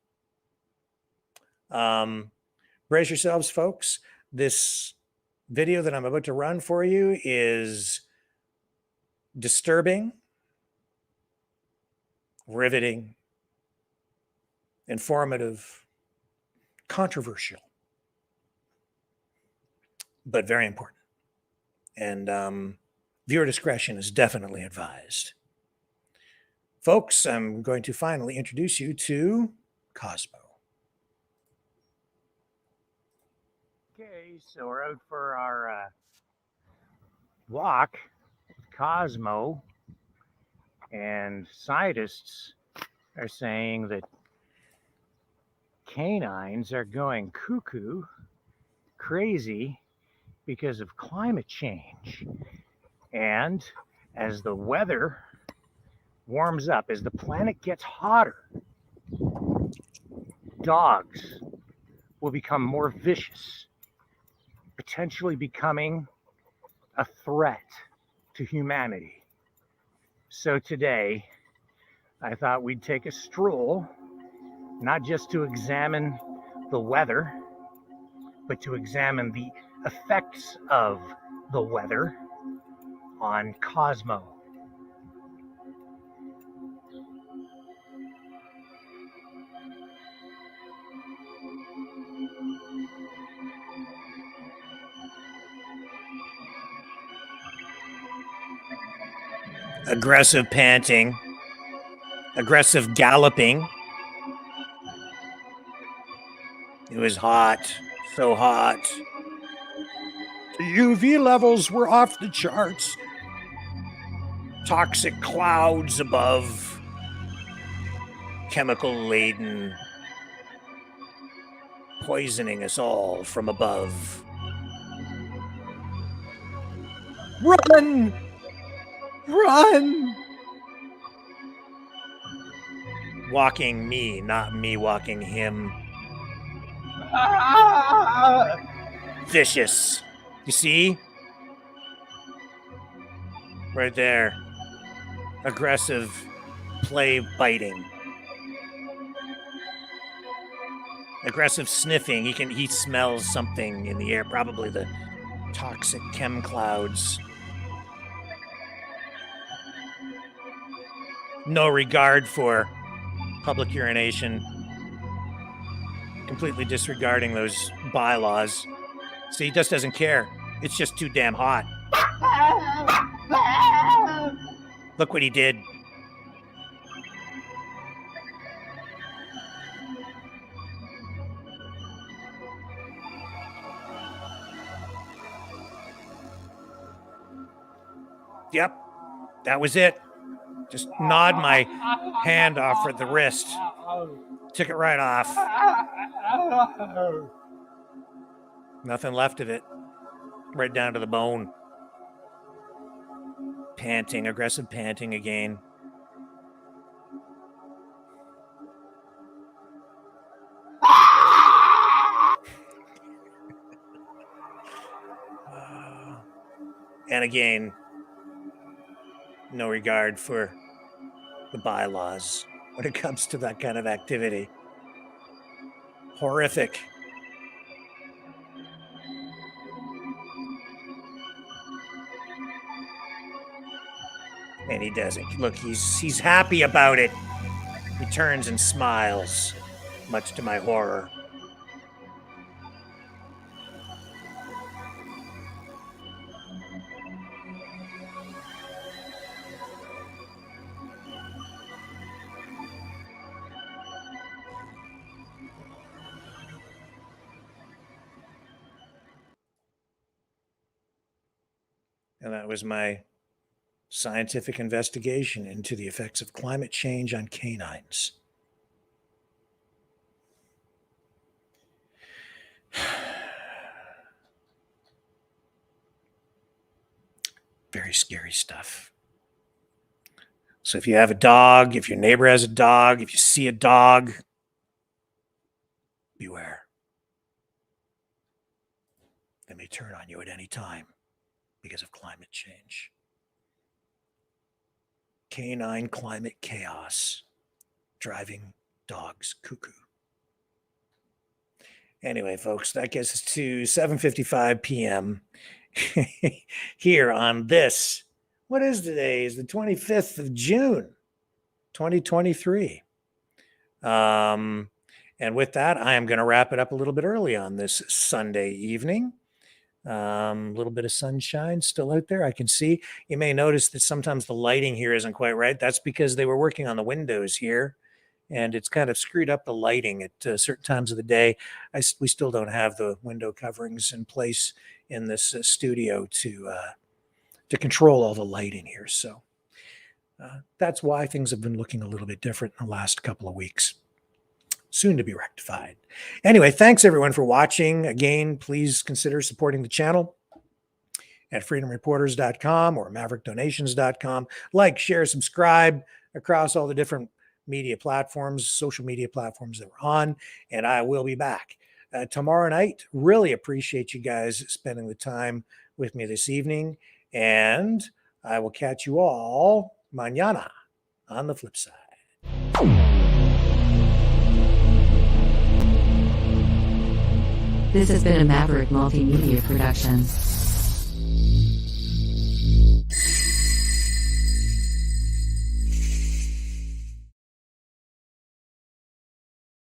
Brace yourselves, folks. This video that I'm about to run for you is disturbing, riveting, informative, controversial, but very important. And viewer discretion is definitely advised. Folks, I'm going to finally introduce you to Cosmo. Okay, so we're out for our walk with Cosmo, and scientists are saying that canines are going cuckoo, crazy, because of climate change. And as the weather warms up, as the planet gets hotter, dogs will become more vicious, potentially becoming a threat to humanity. So today, I thought we'd take a stroll, not just to examine the weather, but to examine the effects of the weather on Cosmo. Aggressive panting, aggressive galloping. It was hot, so hot. The UV levels were off the charts. Toxic clouds above. chemical-laden, poisoning us all from above. Run! Run! Walking me, not me walking him. Vicious. You see? Right there. Aggressive play biting. Aggressive sniffing. He smells something in the air, probably the toxic chem clouds. No regard for public urination. Completely disregarding those bylaws. See, he just doesn't care. It's just too damn hot. Look what he did. Yep, that was it. Just nod my hand off for the wrist. Took it right off. Nothing left of it. Right down to the bone. Panting, aggressive panting again. And again, no regard for the bylaws when it comes to that kind of activity. Horrific. And he doesn't. Look, he's happy about it. He turns and smiles, much to my horror. And that was my scientific investigation into the effects of climate change on canines. Very scary stuff. So if you have a dog, if your neighbor has a dog, if you see a dog, beware. They may turn on you at any time because of climate change. Canine climate chaos, driving dogs cuckoo. Anyway, folks, that gets us to 7:55 p.m. here on this. What is today? Is the 25th of June, 2023. And with that, I am going to wrap it up a little bit early on this Sunday evening. A little bit of sunshine still out there. I can see. You may notice that sometimes the lighting here isn't quite right. That's because they were working on the windows here, and it's kind of screwed up the lighting at certain times of the day. We still don't have the window coverings in place in this studio to control all the lighting here. So that's why things have been looking a little bit different in the last couple of weeks. Soon to be rectified. Anyway, thanks everyone for watching. Again, please consider supporting the channel at freedomreporters.com or maverickdonations.com. Like, share, subscribe across all the different media platforms, social media platforms that we're on, and I will be back tomorrow night. Really appreciate you guys spending the time with me this evening, and I will catch you all mañana on the flip side. This has been a Maverick Multimedia production.